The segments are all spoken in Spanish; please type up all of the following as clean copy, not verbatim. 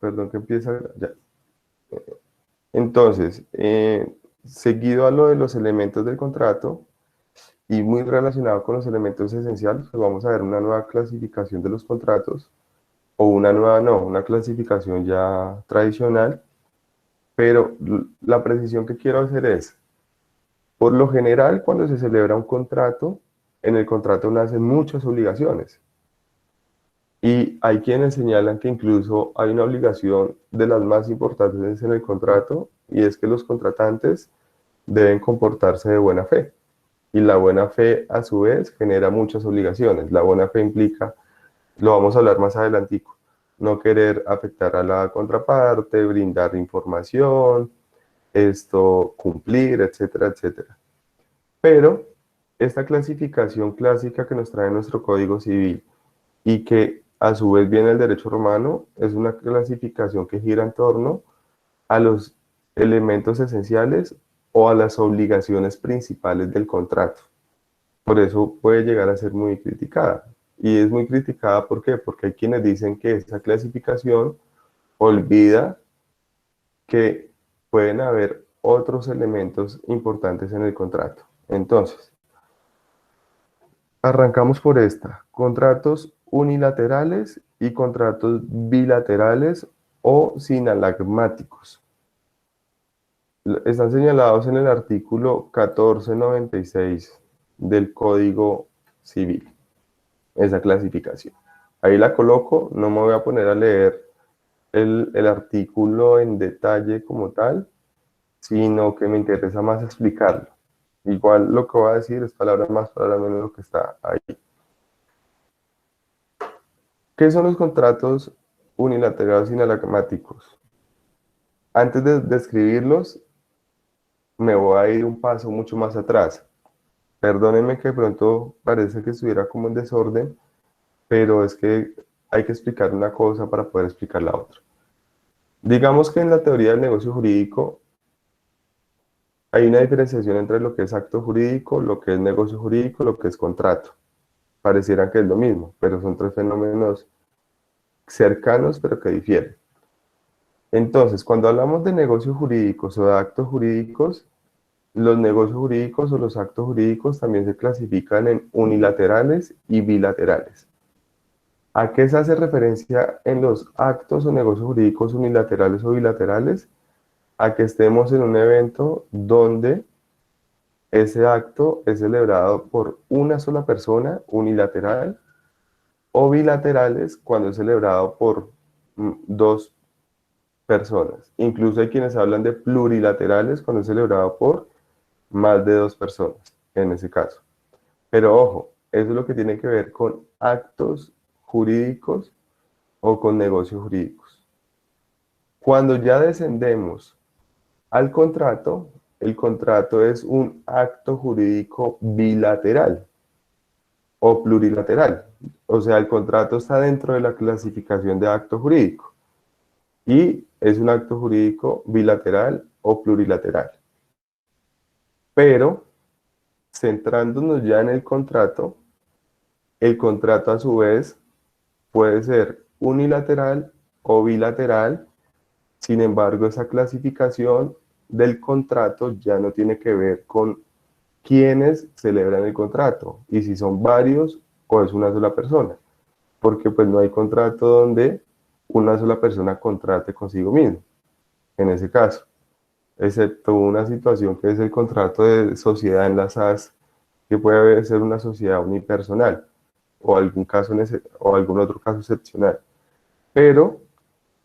perdón que empieza ya. Entonces, seguido a lo de los elementos del contrato y muy relacionado con los elementos esenciales, pues vamos a ver una nueva clasificación de los contratos, o una nueva, no, una clasificación ya tradicional, pero la precisión que quiero hacer es, por lo general, cuando se celebra un contrato, en el contrato nacen muchas obligaciones. Y hay quienes señalan que incluso hay una obligación de las más importantes en el contrato, y es que los contratantes deben comportarse de buena fe. Y la buena fe, a su vez, genera muchas obligaciones. La buena fe implica, lo vamos a hablar más adelantico, no querer afectar a la contraparte, brindar información, esto, cumplir, etcétera, etcétera. Pero esta clasificación clásica que nos trae nuestro Código Civil y que a su vez viene el derecho romano, es una clasificación que gira en torno a los elementos esenciales o a las obligaciones principales del contrato. Por eso puede llegar a ser muy criticada. Y es muy criticada, ¿por qué? Porque hay quienes dicen que esa clasificación olvida que pueden haber otros elementos importantes en el contrato. Entonces, arrancamos por esta. Contratos unilaterales y contratos bilaterales o sinalagmáticos. Están señalados en el artículo 1496 del Código Civil, esa clasificación. Ahí la coloco, no me voy a poner a leer el artículo en detalle como tal, sino que me interesa más explicarlo. Igual lo que voy a decir es palabra más, palabra menos lo que está ahí. ¿Qué son los contratos unilaterales sinalagmáticos? Antes de describirlos, me voy a ir un paso mucho más atrás. Perdónenme que de pronto parece que estuviera como en desorden, pero es que hay que explicar una cosa para poder explicar la otra. Digamos que en la teoría del negocio jurídico hay una diferenciación entre lo que es acto jurídico, lo que es negocio jurídico, lo que es contrato. Pareciera que es lo mismo, pero son tres fenómenos cercanos pero que difieren. Entonces, cuando hablamos de negocios jurídicos o de actos jurídicos, los negocios jurídicos o los actos jurídicos también se clasifican en unilaterales y bilaterales. ¿A qué se hace referencia en los actos o negocios jurídicos unilaterales o bilaterales? A que estemos en un evento donde ese acto es celebrado por una sola persona, unilateral, o bilaterales cuando es celebrado por dos personas. Incluso hay quienes hablan de plurilaterales cuando es celebrado por más de dos personas, en ese caso. Pero ojo, eso es lo que tiene que ver con actos jurídicos o con negocios jurídicos. Cuando ya descendemos al contrato, el contrato es un acto jurídico bilateral o plurilateral. O sea, el contrato está dentro de la clasificación de acto jurídico y es un acto jurídico bilateral o plurilateral. Pero, centrándonos ya en el contrato a su vez puede ser unilateral o bilateral. Sin embargo, esa clasificación del contrato ya no tiene que ver con quiénes celebran el contrato y si son varios o es una sola persona, porque pues no hay contrato donde una sola persona contrate consigo mismo, en ese caso, excepto una situación que es el contrato de sociedad en las SAS, que puede ser una sociedad unipersonal o algún caso o algún otro caso excepcional. Pero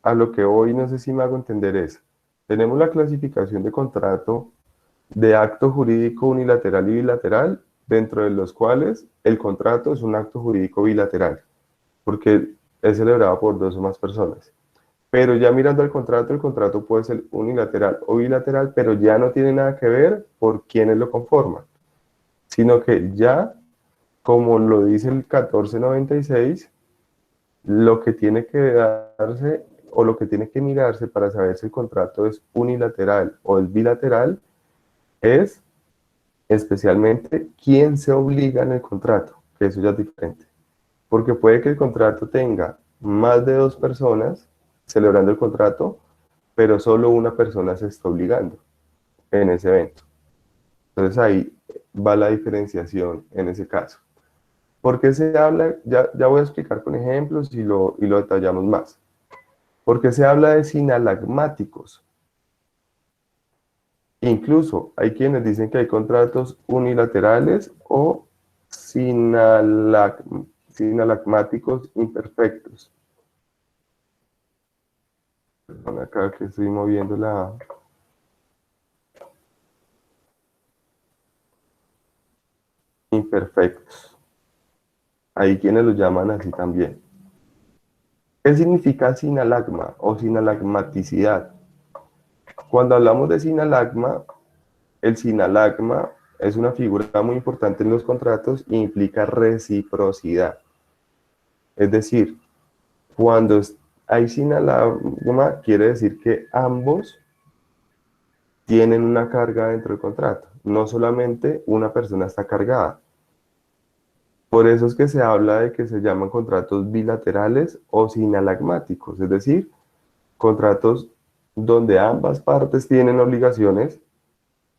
a lo que hoy no sé si me hago entender es, tenemos la clasificación de contrato de acto jurídico unilateral y bilateral, dentro de los cuales el contrato es un acto jurídico bilateral, porque es celebrado por dos o más personas. Pero ya mirando el contrato puede ser unilateral o bilateral, pero ya no tiene nada que ver por quiénes lo conforman, sino que ya, como lo dice el 1496, lo que tiene que darse o lo que tiene que mirarse para saber si el contrato es unilateral o es bilateral es especialmente quién se obliga en el contrato, que eso ya es diferente. Porque puede que el contrato tenga más de dos personas celebrando el contrato, pero solo una persona se está obligando en ese evento. Entonces ahí va la diferenciación en ese caso. ¿Por qué se habla? Ya voy a explicar con ejemplos y lo detallamos más. ¿Por qué se habla de sinalagmáticos? Incluso hay quienes dicen que hay contratos unilaterales o sinalag- sinalagmáticos imperfectos. Perdón, acá que estoy moviendo la... Imperfectos. Hay quienes lo llaman así también. ¿Qué significa sinalagma o sinalagmaticidad? Cuando hablamos de sinalagma, el sinalagma es una figura muy importante en los contratos e implica reciprocidad. Es decir, cuando hay sinalagma, quiere decir que ambos tienen una carga dentro del contrato. No solamente una persona está cargada. Por eso es que se habla de que se llaman contratos bilaterales o sinalagmáticos, es decir, contratos donde ambas partes tienen obligaciones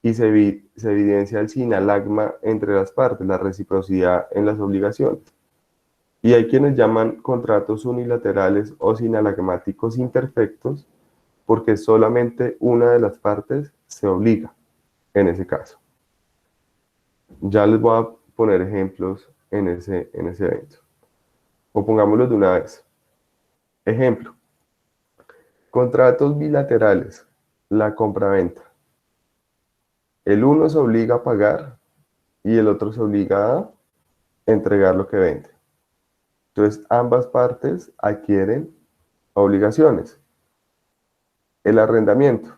y se evidencia el sinalagma entre las partes, la reciprocidad en las obligaciones. Y hay quienes llaman contratos unilaterales o sinalagmáticos imperfectos porque solamente una de las partes se obliga en ese caso. Ya les voy a poner ejemplos en ese evento. O pongámoslo de una vez. Ejemplo, contratos bilaterales, la compraventa. El uno se obliga a pagar y el otro se obliga a entregar lo que vende. Entonces, ambas partes adquieren obligaciones. El arrendamiento.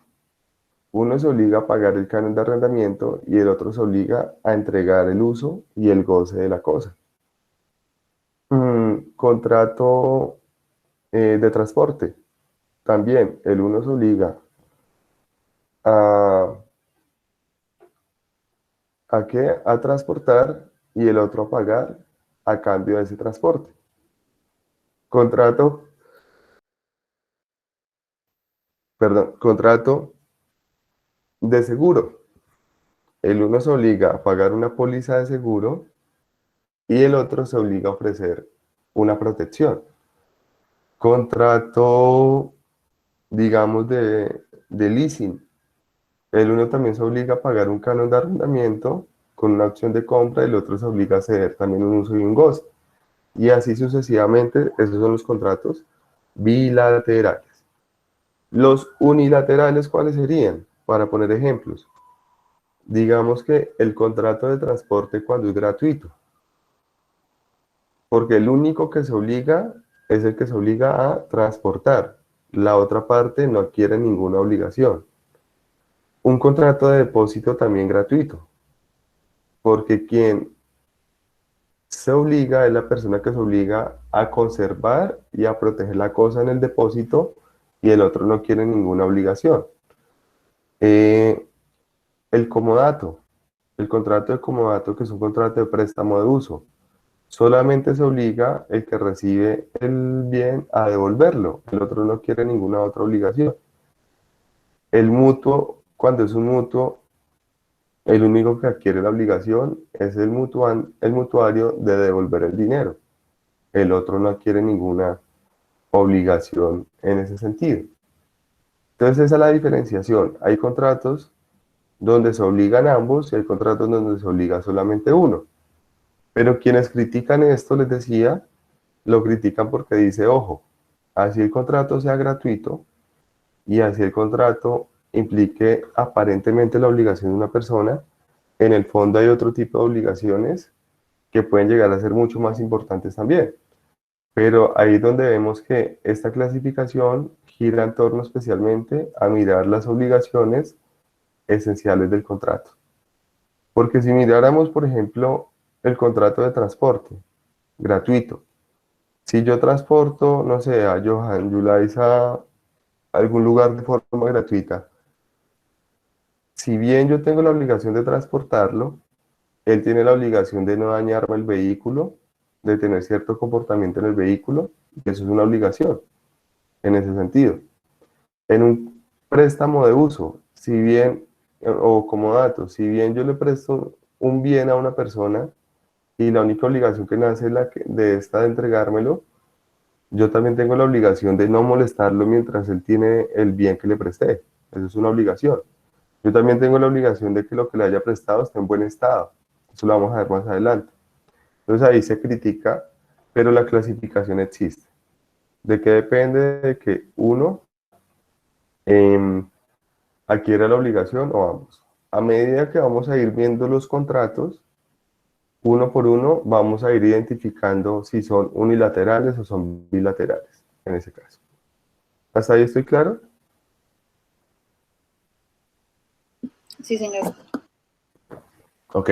Uno se obliga a pagar el canon de arrendamiento y el otro se obliga a entregar el uso y el goce de la cosa. Contrato de transporte. También el uno se obliga a, ¿a qué? A transportar y el otro a pagar a cambio de ese transporte. Contrato, perdón, contrato de seguro. El uno se obliga a pagar una póliza de seguro y el otro se obliga a ofrecer una protección. Contrato, digamos, de leasing. El uno también se obliga a pagar un canon de arrendamiento con una opción de compra y el otro se obliga a ceder también un uso y un goce. Y así sucesivamente, esos son los contratos bilaterales. Los unilaterales, ¿cuáles serían? Para poner ejemplos. Digamos que el contrato de transporte cuando es gratuito, porque el único que se obliga es el que se obliga a transportar. La otra parte no adquiere ninguna obligación. Un contrato de depósito también gratuito, porque quien se obliga es la persona que se obliga a conservar y a proteger la cosa en el depósito y el otro no quiere ninguna obligación. Eh, el comodato, el contrato de comodato, que es un contrato de préstamo de uso, solamente se obliga el que recibe el bien a devolverlo, el otro no quiere ninguna otra obligación. El mutuo, cuando es un mutuo, el único que adquiere la obligación es el mutuario de devolver el dinero. El otro no adquiere ninguna obligación en ese sentido. Entonces esa es la diferenciación. Hay contratos donde se obligan ambos y hay contratos donde se obliga solamente uno. Pero quienes critican esto, les decía, lo critican porque dice, ojo, así el contrato sea gratuito y así el contrato implique aparentemente la obligación de una persona, en el fondo hay otro tipo de obligaciones que pueden llegar a ser mucho más importantes también. Pero ahí es donde vemos que esta clasificación gira en torno especialmente a mirar las obligaciones esenciales del contrato. Porque si miráramos, por ejemplo, el contrato de transporte gratuito, si yo transporto, no sé, a Johan Yulais a algún lugar de forma gratuita, si bien yo tengo la obligación de transportarlo, él tiene la obligación de no dañarme el vehículo, de tener cierto comportamiento en el vehículo, y eso es una obligación. en ese sentido. En un préstamo de uso, si bien, o como dato, si bien yo le presto un bien a una persona y la única obligación que nace es de esta de entregármelo, yo también tengo la obligación de no molestarlo mientras él tiene el bien que le presté. Eso es una obligación. Yo también tengo la obligación de que lo que le haya prestado esté en buen estado. Eso lo vamos a ver más adelante. Entonces ahí se critica, pero la clasificación existe. ¿De qué depende? De que uno eh, adquiera la obligación o ambos. A medida que vamos a ir viendo los contratos, uno por uno vamos a ir identificando si son unilaterales o son bilaterales, en ese caso. ¿Hasta ahí estoy claro? Sí, señor. Ok.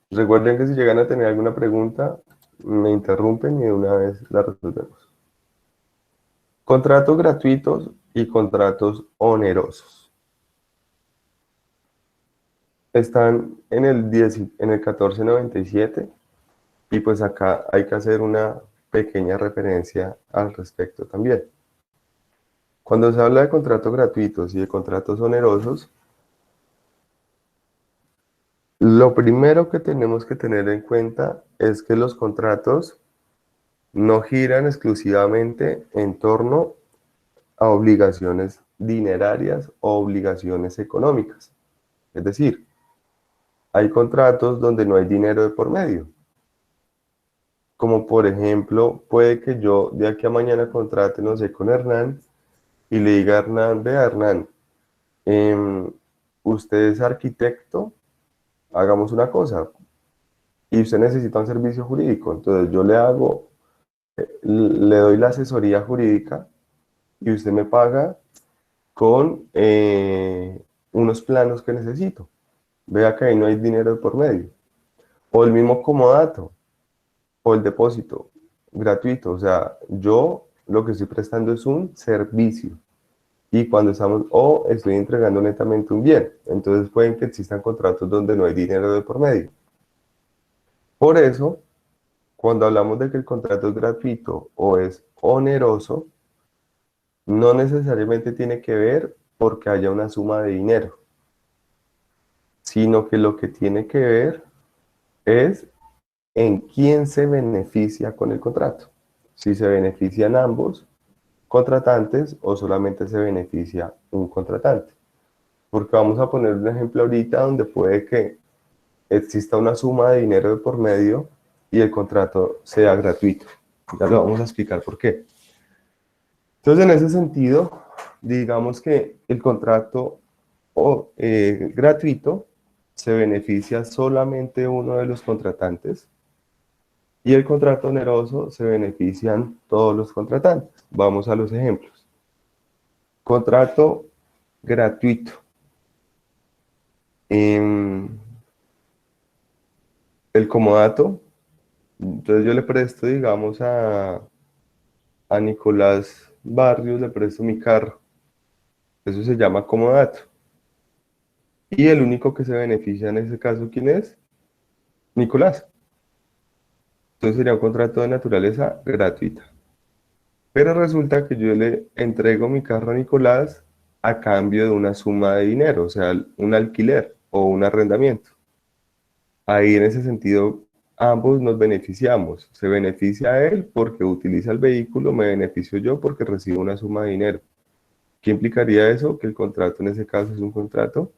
Recuerden que si llegan a tener alguna pregunta, me interrumpen y de una vez la resolvemos. Contratos gratuitos y contratos onerosos. Están en el 10, en el 1497 y pues acá hay que hacer una pequeña referencia al respecto también. Cuando se habla de contratos gratuitos y de contratos onerosos, lo primero que tenemos que tener en cuenta es que los contratos no giran exclusivamente en torno a obligaciones dinerarias o obligaciones económicas. Es decir, hay contratos donde no hay dinero de por medio. Como por ejemplo, puede que yo de aquí a mañana contrate, no sé, con Hernán y le diga a Hernán, vea Hernán, usted es arquitecto, hagamos una cosa, y usted necesita un servicio jurídico, entonces yo le hago, le doy la asesoría jurídica y usted me paga con unos planos que necesito. Vea que ahí no hay dinero de por medio. O el mismo comodato, o el depósito gratuito. O sea, yo lo que estoy prestando es un servicio. Y cuando estamos, o estoy entregando netamente un bien. Entonces pueden que existan contratos donde no hay dinero de por medio. Por eso, cuando hablamos de que el contrato es gratuito o es oneroso, no necesariamente tiene que ver porque haya una suma de dinero, sino que lo que tiene que ver es en quién se beneficia con el contrato. Si se benefician ambos contratantes o solamente se beneficia un contratante. Porque vamos a poner un ejemplo ahorita donde puede que exista una suma de dinero de por medio y el contrato sea gratuito. Ya lo vamos a explicar por qué. Entonces, en ese sentido, digamos que el contrato gratuito se beneficia solamente uno de los contratantes y el contrato oneroso se benefician todos los contratantes. Vamos a los ejemplos. Contrato gratuito. El comodato, entonces yo le presto, digamos, a Nicolás Barrios, le presto mi carro. Eso se llama comodato. Y el único que se beneficia en ese caso, ¿quién es? Nicolás. Entonces sería un contrato de naturaleza gratuita. Pero resulta que yo le entrego mi carro a Nicolás a cambio de una suma de dinero, o sea, un alquiler o un arrendamiento. Ahí en ese sentido, ambos nos beneficiamos. Se beneficia él porque utiliza el vehículo, me beneficio yo porque recibo una suma de dinero. ¿Qué implicaría eso? Que el contrato en ese caso es un contrato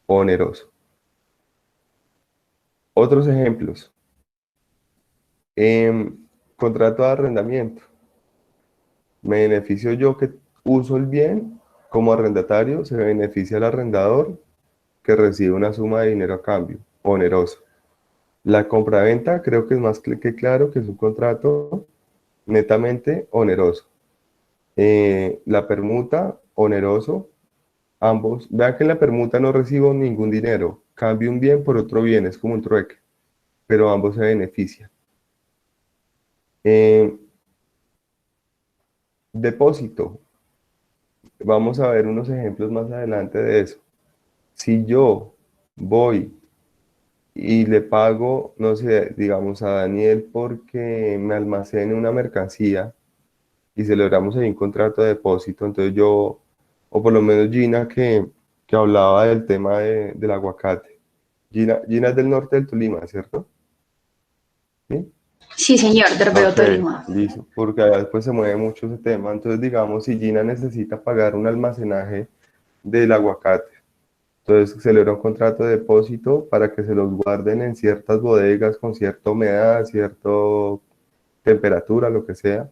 oneroso. Otros ejemplos. Contrato de arrendamiento. Me beneficio yo que uso el bien como arrendatario, se beneficia el arrendador que recibe una suma de dinero a cambio, oneroso. La compraventa creo que es más que claro que es un contrato netamente oneroso. La permuta, oneroso, ambos. Vean que en la permuta no recibo ningún dinero, cambio un bien por otro bien, es como un trueque, pero ambos se benefician. Eh, Depósito, vamos a ver unos ejemplos más adelante de eso. Si yo voy y le pago, no sé, digamos a Daniel porque me almacene una mercancía y celebramos ahí un contrato de depósito. Entonces yo, o por lo menos Gina, que hablaba del tema del aguacate. Gina es del norte del Tolima, ¿cierto? ¿Sí? Sí, señor, de Río Ok, Tolima. listo, porque allá después se mueve mucho ese tema. Entonces, digamos, si Gina necesita pagar un almacenaje del aguacate, entonces celebra un contrato de depósito para que se los guarden en ciertas bodegas con cierta humedad, cierta temperatura, lo que sea.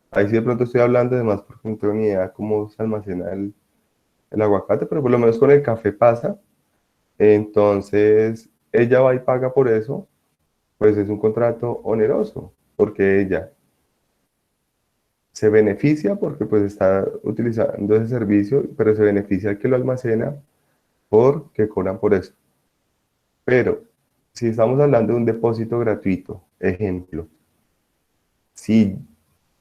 Ahí sí de pronto estoy hablando de más porque no tengo ni idea cómo se almacena el aguacate, pero por lo menos con el café pasa. Entonces, ella va y paga por eso, pues es un contrato oneroso, porque ella se beneficia porque pues está utilizando ese servicio, pero se beneficia el que lo almacena porque cobran por eso. Pero si estamos hablando de un depósito gratuito, ejemplo, si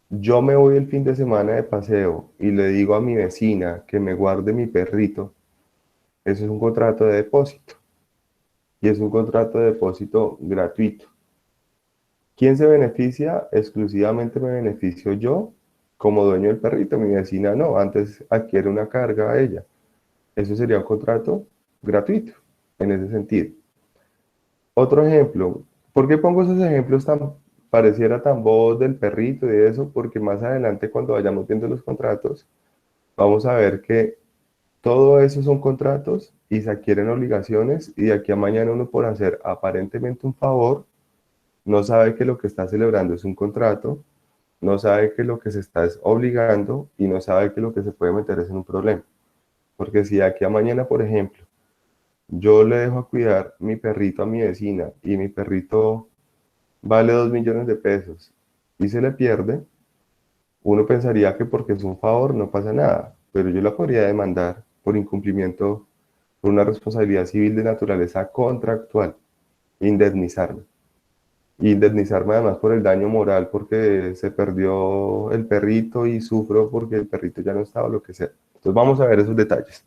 yo me voy el fin de semana de paseo y le digo a mi vecina que me guarde mi perrito, eso es un contrato de depósito y es un contrato de depósito gratuito. ¿Quién se beneficia? Exclusivamente me beneficio yo como dueño del perrito, mi vecina no, antes adquiere una carga a ella. Eso sería un contrato gratuito en ese sentido. Otro ejemplo, ¿por qué pongo esos ejemplos tan, pareciera tan bobos del perrito y eso? Porque más adelante cuando vayamos viendo los contratos, vamos a ver que todo eso son contratos y se adquieren obligaciones y de aquí a mañana uno por hacer aparentemente un favor, no sabe que lo que está celebrando es un contrato, no sabe que lo que se está es obligando y no sabe que lo que se puede meter es en un problema. Porque si de aquí a mañana, por ejemplo, yo le dejo a cuidar mi perrito a mi vecina y mi perrito vale 2 millones de pesos y se le pierde, uno pensaría que porque es un favor no pasa nada, pero yo la podría demandar por incumplimiento, por una responsabilidad civil de naturaleza contractual, indemnizarme. Indemnizarme además por el daño moral porque se perdió el perrito y sufro porque el perrito ya no estaba, lo que sea. Entonces vamos a ver esos detalles.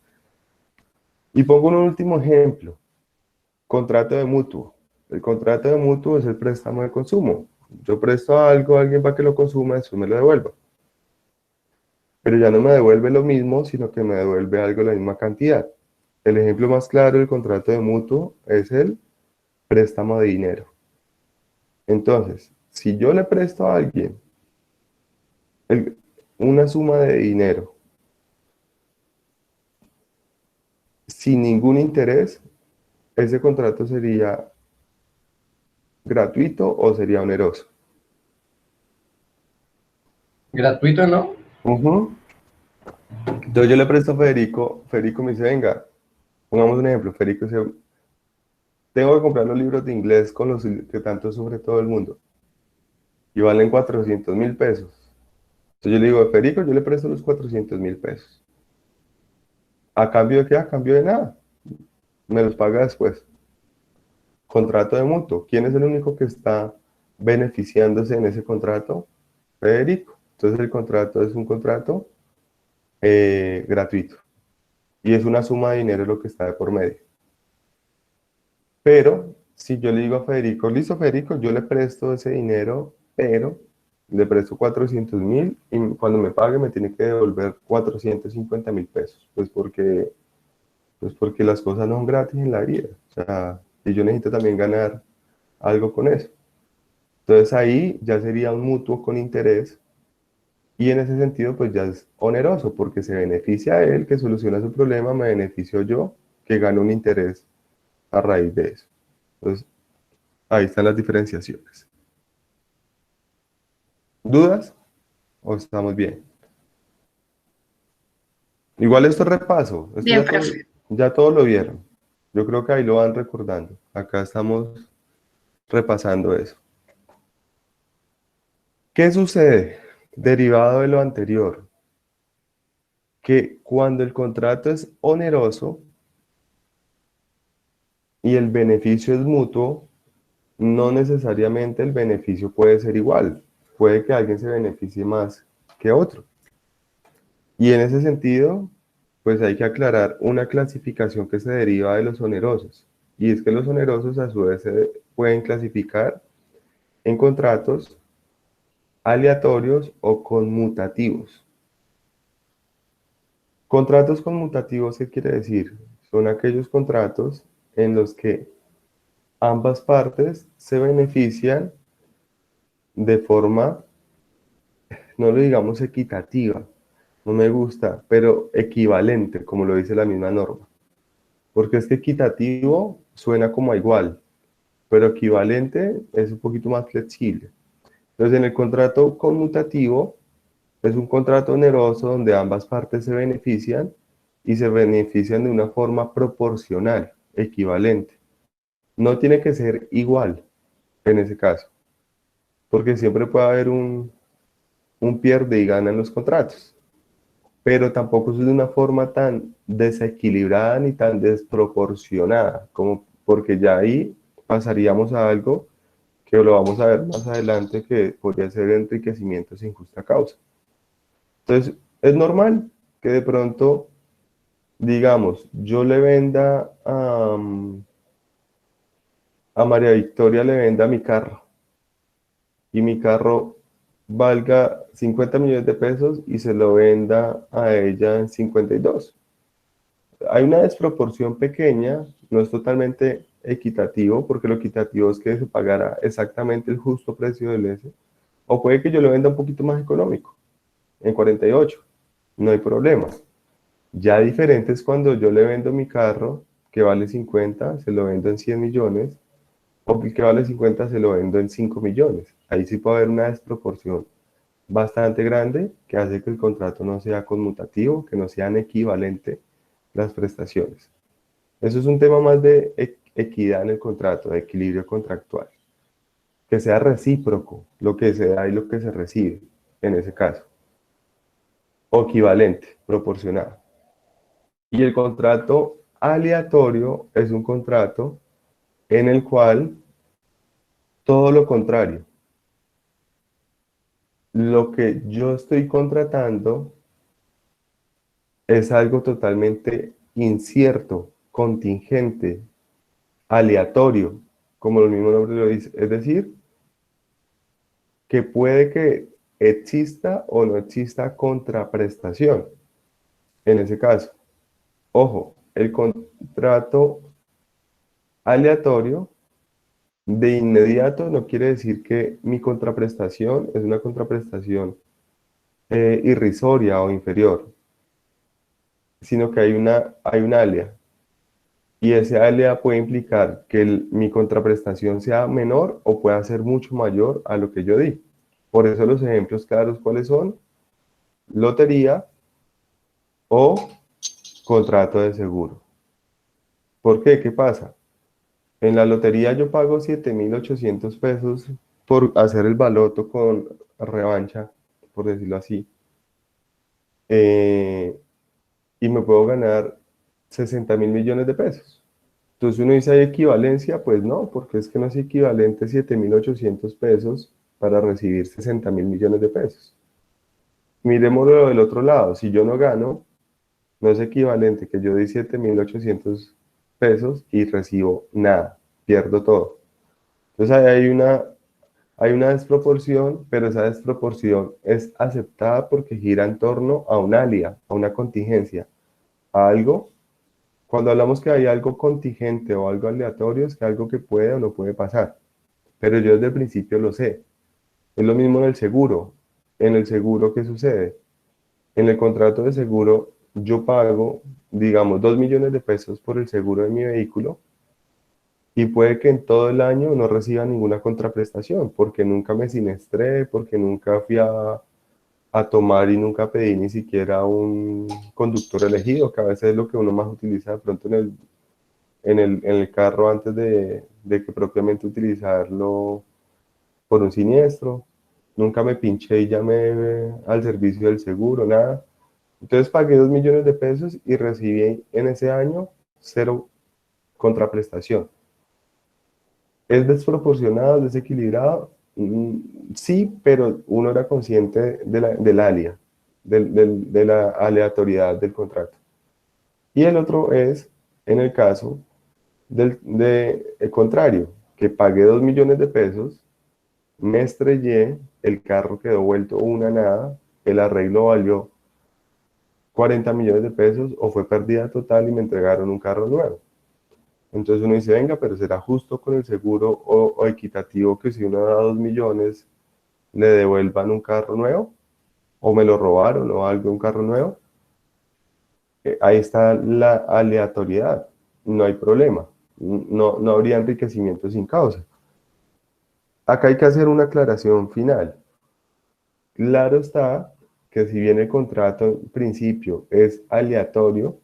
Y pongo un último ejemplo. Contrato de mutuo. El contrato de mutuo es el préstamo de consumo. Yo presto algo a alguien para que lo consuma, eso me lo devuelva. Pero ya no me devuelve lo mismo, sino que me devuelve algo de la misma cantidad. El ejemplo más claro del contrato de mutuo es el préstamo de dinero. Entonces, si yo le presto a alguien el- una suma de dinero sin ningún interés, ese contrato sería gratuito o sería oneroso. Gratuito, ¿no? Ujú. Entonces yo le presto a Federico, Federico me dice, venga, pongamos un ejemplo, Federico dice, tengo que comprar los libros de inglés con los que tanto sufre todo el mundo y valen 400.000 pesos. Entonces yo le digo, Federico, yo le presto los 400.000 pesos. ¿A cambio de qué? A cambio de nada. Me los paga después. Contrato de mutuo. ¿Quién es el único que está beneficiándose en ese contrato? Federico. Entonces el contrato es un contrato gratuito y es una suma de dinero lo que está de por medio. Pero si yo le digo a Federico, listo Federico, yo le presto ese dinero, pero le presto 400.000 y cuando me pague me tiene que devolver 450.000 pesos, pues porque las cosas no son gratis en la vida, o sea, y yo necesito también ganar algo con eso. Entonces ahí ya sería un mutuo con interés y en ese sentido pues ya es oneroso porque se beneficia a él que soluciona su problema, me beneficio yo que gano un interés a raíz de eso. Entonces ahí están las diferenciaciones. ¿Dudas o estamos bien? Igual esto es repaso, esto Bien, profe. ya todos lo vieron. Yo creo que ahí lo van recordando. Acá estamos repasando eso. ¿Qué sucede? Derivado de lo anterior, que cuando el contrato es oneroso y el beneficio es mutuo, no necesariamente el beneficio puede ser igual. Puede que alguien se beneficie más que otro. Y en ese sentido, pues hay que aclarar una clasificación que se deriva de los onerosos. Y es que los onerosos a su vez se pueden clasificar en contratos aleatorios o conmutativos. Contratos conmutativos, ¿qué quiere decir? Son aquellos contratos en los que ambas partes se benefician de forma, no lo digamos equitativa, no me gusta, pero equivalente, como lo dice la misma norma. Porque es que equitativo suena como a igual, pero equivalente es un poquito más flexible. Entonces, en el contrato conmutativo es un contrato oneroso donde ambas partes se benefician y se benefician de una forma proporcional, equivalente. No tiene que ser igual en ese caso, porque siempre puede haber un pierde y gana en los contratos, pero tampoco es de una forma tan desequilibrada ni tan desproporcionada, como porque ya ahí pasaríamos a algo que lo vamos a ver más adelante, que podría ser enriquecimiento sin justa causa. Entonces, es normal que de pronto, digamos, yo le venda a María Victoria, le venda mi carro, y mi carro valga 50 millones de pesos y se lo venda a ella en 52. Hay una desproporción pequeña, no es totalmente equitativo, porque lo equitativo es que se pagara exactamente el justo precio del S, o puede que yo lo venda un poquito más económico, en 48, no hay problema. Ya diferente es cuando yo le vendo mi carro, que vale 50, se lo vendo en 100 millones, o que vale 50 se lo vendo en 5 millones. Ahí sí puede haber una desproporción bastante grande que hace que el contrato no sea conmutativo, que no sean equivalentes las prestaciones. Eso es un tema más de equidad en el contrato, de equilibrio contractual. Que sea recíproco lo que se da y lo que se recibe en ese caso. O equivalente, proporcionado. Y el contrato aleatorio es un contrato en el cual todo lo contrario, lo que yo estoy contratando es algo totalmente incierto, contingente, aleatorio, como el mismo nombre lo dice. Es decir, que puede que exista o no exista contraprestación en ese caso. Ojo, el contrato aleatorio de inmediato no quiere decir que mi contraprestación es una contraprestación irrisoria o inferior, sino que hay una alea. Y ese alea puede implicar que mi contraprestación sea menor o pueda ser mucho mayor a lo que yo di. Por eso los ejemplos claros, ¿cuáles son? Lotería o contrato de seguro. ¿Por qué? ¿Qué pasa? En la lotería yo pago 7.800 pesos por hacer el baloto con revancha, por decirlo así. eh, y me puedo ganar 60.000 millones de pesos. Entonces uno dice, ¿hay equivalencia? Pues no, porque es que no es equivalente 7.800 pesos para recibir 60.000 millones de pesos. Miremoslo del otro lado, si yo no gano, no es equivalente que yo di 7.800 pesos y recibo nada, pierdo todo. Entonces ahí hay una desproporción, pero esa desproporción es aceptada porque gira en torno a un alia, a una contingencia, a algo. Cuando hablamos que hay algo contingente o algo aleatorio, es que algo que puede o no puede pasar. Pero yo desde el principio lo sé. Es lo mismo en el seguro. En el seguro, ¿qué sucede? En el contrato de seguro, yo pago, digamos, 2 millones de pesos por el seguro de mi vehículo y puede que en todo el año no reciba ninguna contraprestación, porque nunca me siniestré, porque nunca fui a tomar y nunca pedí ni siquiera un conductor elegido, que a veces es lo que uno más utiliza de pronto en el carro antes de que propiamente utilizarlo por un siniestro. Nunca me pinché y llamé al servicio del seguro, nada. Entonces pagué 2 millones de pesos y recibí en ese año cero contraprestación. ¿Es desproporcionado, es desequilibrado? Sí, pero uno era consciente del alia, de la aleatoriedad del contrato. Y el otro es, en el caso el contrario, que pagué 2 millones de pesos, me estrellé, el carro quedó vuelto una nada, el arreglo valió 40 millones de pesos o fue pérdida total y me entregaron un carro nuevo. Entonces uno dice, venga, pero ¿será justo con el seguro o equitativo que si uno da 2 millones le devuelvan un carro nuevo? ¿O me lo robaron o algo, un carro nuevo? Ahí está la aleatoriedad, no hay problema, no habría enriquecimiento sin causa. Acá hay que hacer una aclaración final. Claro está que si bien el contrato en principio es aleatorio,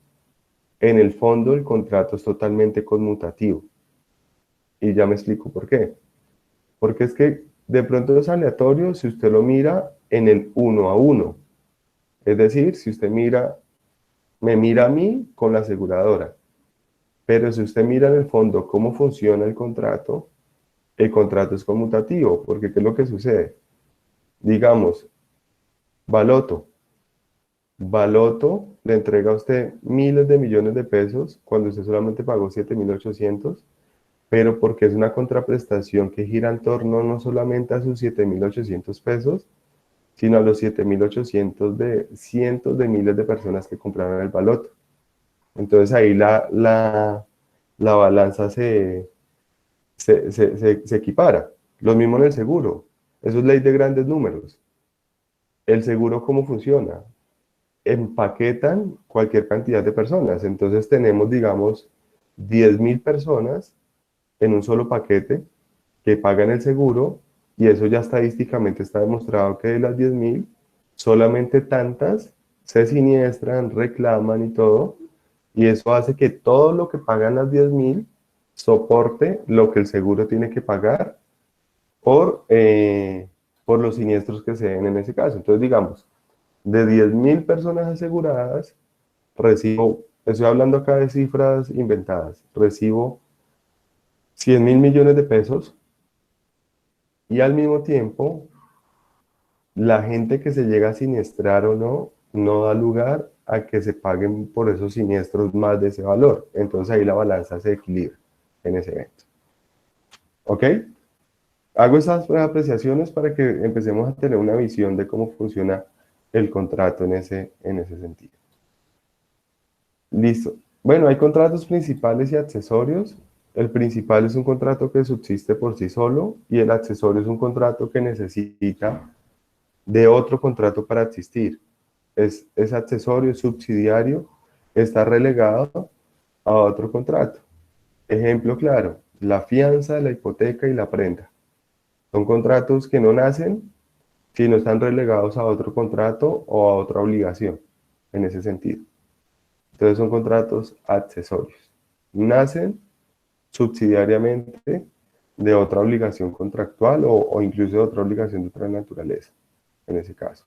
en el fondo el contrato es totalmente conmutativo. Y ya me explico por qué. Porque es que de pronto es aleatorio si usted lo mira en el uno a uno. Es decir, si usted me mira a mí con la aseguradora. Pero si usted mira en el fondo cómo funciona el contrato es conmutativo. Porque ¿qué es lo que sucede? Digamos, Baloto. Baloto le entrega a usted miles de millones de pesos cuando usted solamente pagó 7.800, pero porque es una contraprestación que gira en torno no solamente a sus 7.800 pesos, sino a los 7.800 de cientos de miles de personas que compraron el baloto. Entonces ahí la balanza se equipara. Lo mismo en el seguro. Eso es ley de grandes números. ¿El seguro cómo funciona? Empaquetan cualquier cantidad de personas. Entonces tenemos, digamos, 10.000 personas en un solo paquete que pagan el seguro y eso ya estadísticamente está demostrado que de las 10.000, solamente tantas se siniestran, reclaman y todo, y eso hace que todo lo que pagan las 10.000 soporte lo que el seguro tiene que pagar por los siniestros que se den en ese caso. Entonces, digamos, de 10.000 personas aseguradas, estoy hablando acá de cifras inventadas, recibo 100.000 millones de pesos y al mismo tiempo la gente que se llega a siniestrar o no, no da lugar a que se paguen por esos siniestros más de ese valor. Entonces ahí la balanza se equilibra en ese evento. ¿Ok? Hago esas apreciaciones para que empecemos a tener una visión de cómo funciona el contrato en ese sentido. Listo. Bueno, hay contratos principales y accesorios. El principal es un contrato que subsiste por sí solo y el accesorio es un contrato que necesita de otro contrato para existir. Es accesorio, es subsidiario, está relegado a otro contrato. Ejemplo claro, la fianza, la hipoteca y la prenda. Son contratos que no nacen si no están relegados a otro contrato o a otra obligación, en ese sentido. Entonces son contratos accesorios. Nacen subsidiariamente de otra obligación contractual o incluso de otra obligación de otra naturaleza, en ese caso.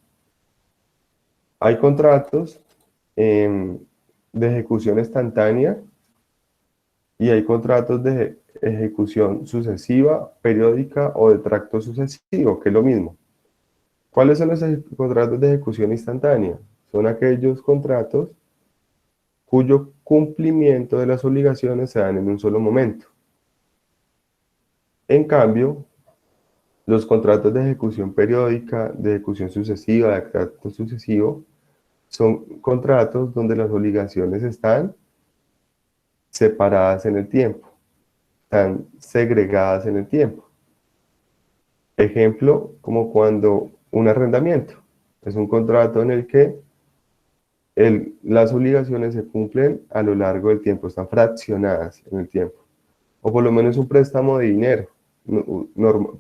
Hay contratos de ejecución instantánea y hay contratos de ejecución sucesiva, periódica o de tracto sucesivo, que es lo mismo. ¿Cuáles son los contratos de ejecución instantánea? Son aquellos contratos cuyo cumplimiento de las obligaciones se dan en un solo momento. En cambio, los contratos de ejecución periódica, de ejecución sucesiva, de tracto sucesivo, son contratos donde las obligaciones están separadas en el tiempo, están segregadas en el tiempo. Ejemplo, como cuando un arrendamiento es un contrato en el que las obligaciones se cumplen a lo largo del tiempo, están fraccionadas en el tiempo. O por lo menos un préstamo de dinero.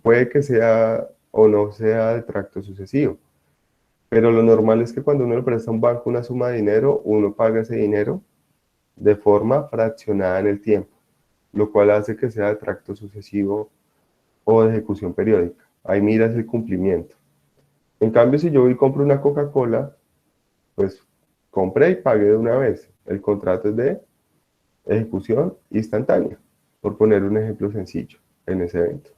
Puede que sea o no sea de tracto sucesivo, pero lo normal es que cuando uno le presta a un banco una suma de dinero, uno paga ese dinero de forma fraccionada en el tiempo, lo cual hace que sea de tracto sucesivo o de ejecución periódica. Ahí miras el cumplimiento. En cambio, si yo voy y compro una Coca-Cola, pues compré y pagué de una vez. El contrato es de ejecución instantánea, por poner un ejemplo sencillo en ese evento.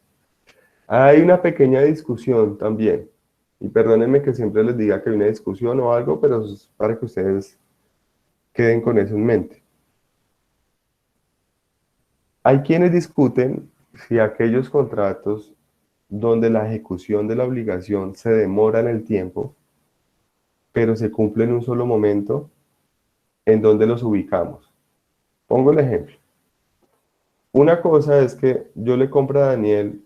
Hay una pequeña discusión también, y perdónenme que siempre les diga que hay una discusión o algo, pero es para que ustedes queden con eso en mente. Hay quienes discuten si aquellos contratos donde la ejecución de la obligación se demora en el tiempo, pero se cumple en un solo momento, ¿en dónde los ubicamos? Pongo el ejemplo. Una cosa es que yo le compro a Daniel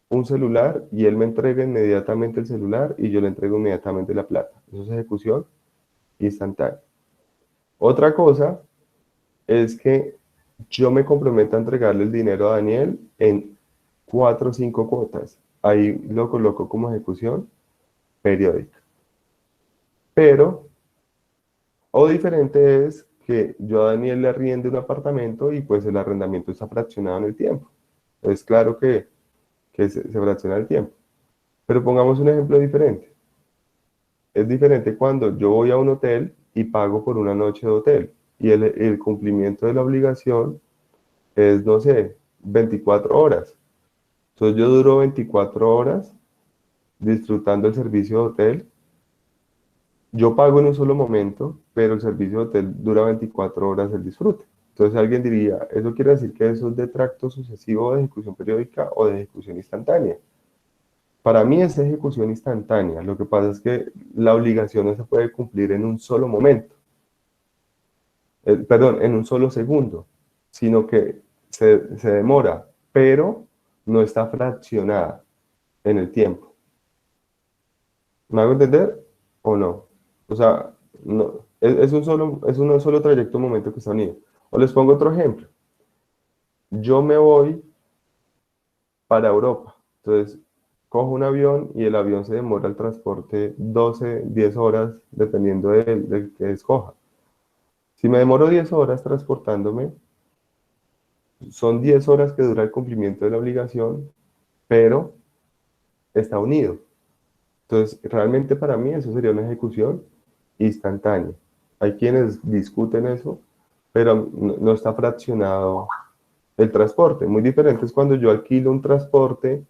un celular y él me entrega inmediatamente el celular y yo le entrego inmediatamente la plata. Eso es ejecución instantánea. Otra cosa es que yo me comprometo a entregarle el dinero a Daniel en 4 o 5 cuotas. Ahí lo coloco como ejecución periódica. Pero, o diferente es que yo a Daniel le arriende un apartamento y pues el arrendamiento está fraccionado en el tiempo. Es claro que se fracciona el tiempo. Pero pongamos un ejemplo diferente. Es diferente cuando yo voy a un hotel y pago por una noche de hotel y el cumplimiento de la obligación es, no sé, 24 horas. Entonces yo duro 24 horas disfrutando el servicio de hotel. Yo pago en un solo momento, pero el servicio de hotel dura 24 horas el disfrute. Entonces alguien diría, ¿eso quiere decir que eso es de tracto sucesivo de ejecución periódica o de ejecución instantánea? Para mí es ejecución instantánea. Lo que pasa es que la obligación no se puede cumplir en un solo momento. Perdón, en un solo segundo, sino que se demora, pero no está fraccionada en el tiempo. ¿Me hago entender o no? O sea, no, es un solo trayecto, un momento que está unido. O les pongo otro ejemplo. Yo me voy para Europa, entonces cojo un avión y el avión se demora el transporte 12, 10 horas, dependiendo del que escoja. Si me demoro 10 horas transportándome, son 10 horas que dura el cumplimiento de la obligación, pero está unido. Entonces, realmente para mí eso sería una ejecución instantánea. Hay quienes discuten eso, pero no está fraccionado el transporte. Muy diferente es cuando yo alquilo un transporte,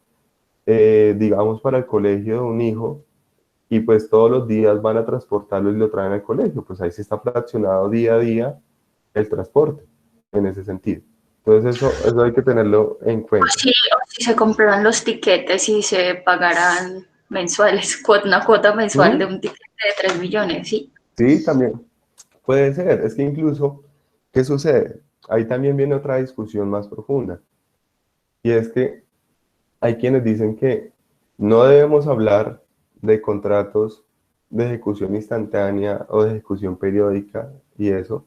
digamos, para el colegio de un hijo, y pues todos los días van a transportarlo y lo traen al colegio. Pues ahí sí está fraccionado día a día el transporte, en ese sentido. Entonces eso hay que tenerlo en cuenta. Sí, o si se compraran los tiquetes y se pagarán mensuales, una cuota mensual de ¿Mm? un tiquete de 3 millones, ¿sí? Sí, también puede ser. Es que incluso, ¿qué sucede? Ahí también viene otra discusión más profunda. Y es que hay quienes dicen que no debemos hablar de contratos de ejecución instantánea o de ejecución periódica y eso,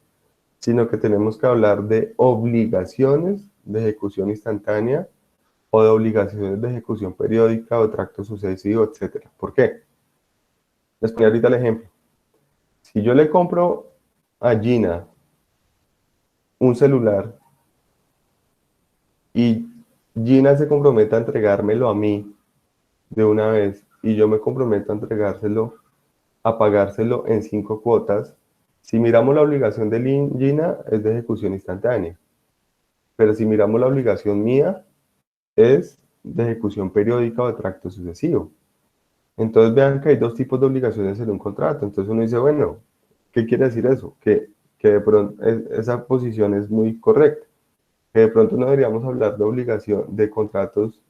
sino que tenemos que hablar de obligaciones de ejecución instantánea o de obligaciones de ejecución periódica o tracto sucesivo, etcétera. ¿Por qué? Les pongo ahorita el ejemplo. Si yo le compro a Gina un celular y Gina se compromete a entregármelo a mí de una vez y yo me comprometo a entregárselo, a pagárselo en 5 cuotas, si miramos la obligación de Gina es de ejecución instantánea, pero si miramos la obligación mía es de ejecución periódica o de tracto sucesivo. Entonces vean que hay dos tipos de obligaciones en un contrato. Entonces uno dice, bueno, ¿qué quiere decir eso? Que de pronto esa posición es muy correcta. Que de pronto no deberíamos hablar de obligación, de contratos,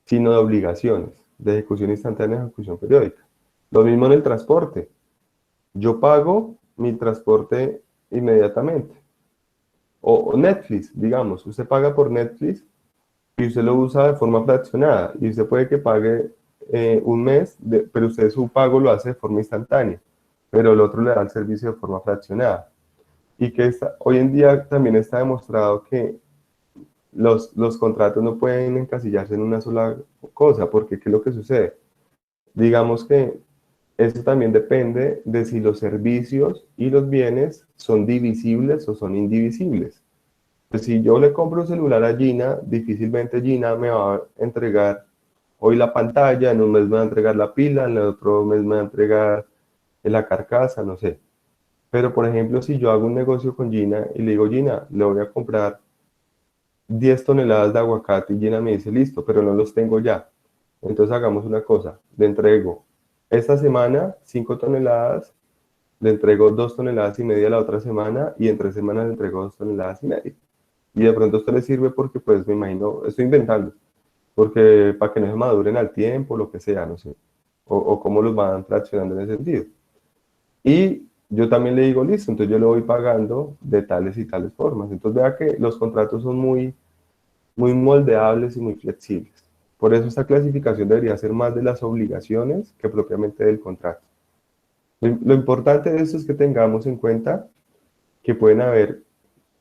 sino de obligaciones, de ejecución instantánea, ejecución periódica. Lo mismo en el transporte. Yo pago mi transporte inmediatamente. O Netflix, digamos, usted paga por Netflix y usted lo usa de forma fraccionada y usted puede que pague un mes, pero usted su pago lo hace de forma instantánea, pero el otro le da el servicio de forma fraccionada. Y que hoy en día también está demostrado que los contratos no pueden encasillarse en una sola cosa, porque ¿qué es lo que sucede? Digamos que eso también depende de si los servicios y los bienes son divisibles o son indivisibles. Pues si yo le compro un celular a Gina, difícilmente Gina me va a entregar hoy la pantalla, en un mes me va a entregar la pila, en el otro mes me va a entregar la carcasa, no sé. Pero por ejemplo, si yo hago un negocio con Gina y le digo, Gina, le voy a comprar 10 toneladas de aguacate y Gina me dice, listo, pero no los tengo ya. Entonces hagamos una cosa, le entrego esta semana 5 toneladas, le entrego 2 toneladas y media la otra semana y en 3 semanas le entrego 2 toneladas y media. Y de pronto a usted le sirve porque, pues, me imagino, estoy inventando, porque para que no se maduren al tiempo, lo que sea, no sé, o cómo los van fraccionando en ese sentido. Y yo también le digo, listo, entonces yo le voy pagando de tales y tales formas. Entonces vea que los contratos son muy moldeables y muy flexibles. Por eso esta clasificación debería ser más de las obligaciones que propiamente del contrato. Lo importante de esto es que tengamos en cuenta que pueden haber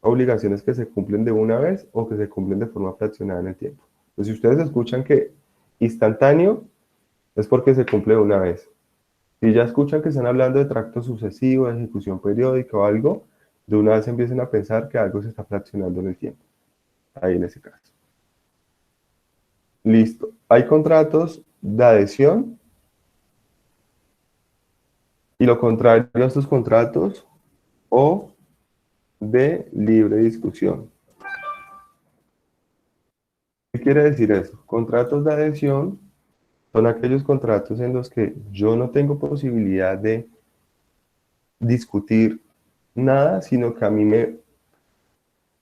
obligaciones que se cumplen de una vez o que se cumplen de forma fraccionada en el tiempo. Entonces, si ustedes escuchan que instantáneo, es porque se cumple de una vez. Si ya escuchan que están hablando de tracto sucesivo, de ejecución periódica o algo, de una vez empiecen a pensar que algo se está fraccionando en el tiempo. Ahí en ese caso. Listo. Hay contratos de adhesión y lo contrario a estos contratos o de libre discusión. ¿Qué quiere decir eso? Contratos de adhesión son aquellos contratos en los que yo no tengo posibilidad de discutir nada, sino que a mí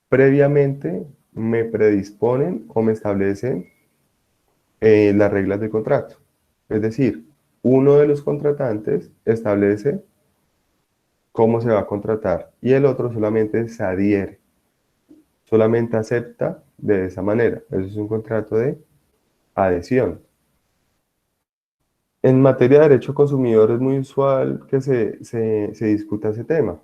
previamente me predisponen o me establecen las reglas de contrato. Es decir, uno de los contratantes establece cómo se va a contratar y el otro solamente se adhiere, solamente acepta de esa manera. Eso es un contrato de adhesión. En materia de derecho consumidor es muy usual que se discuta ese tema.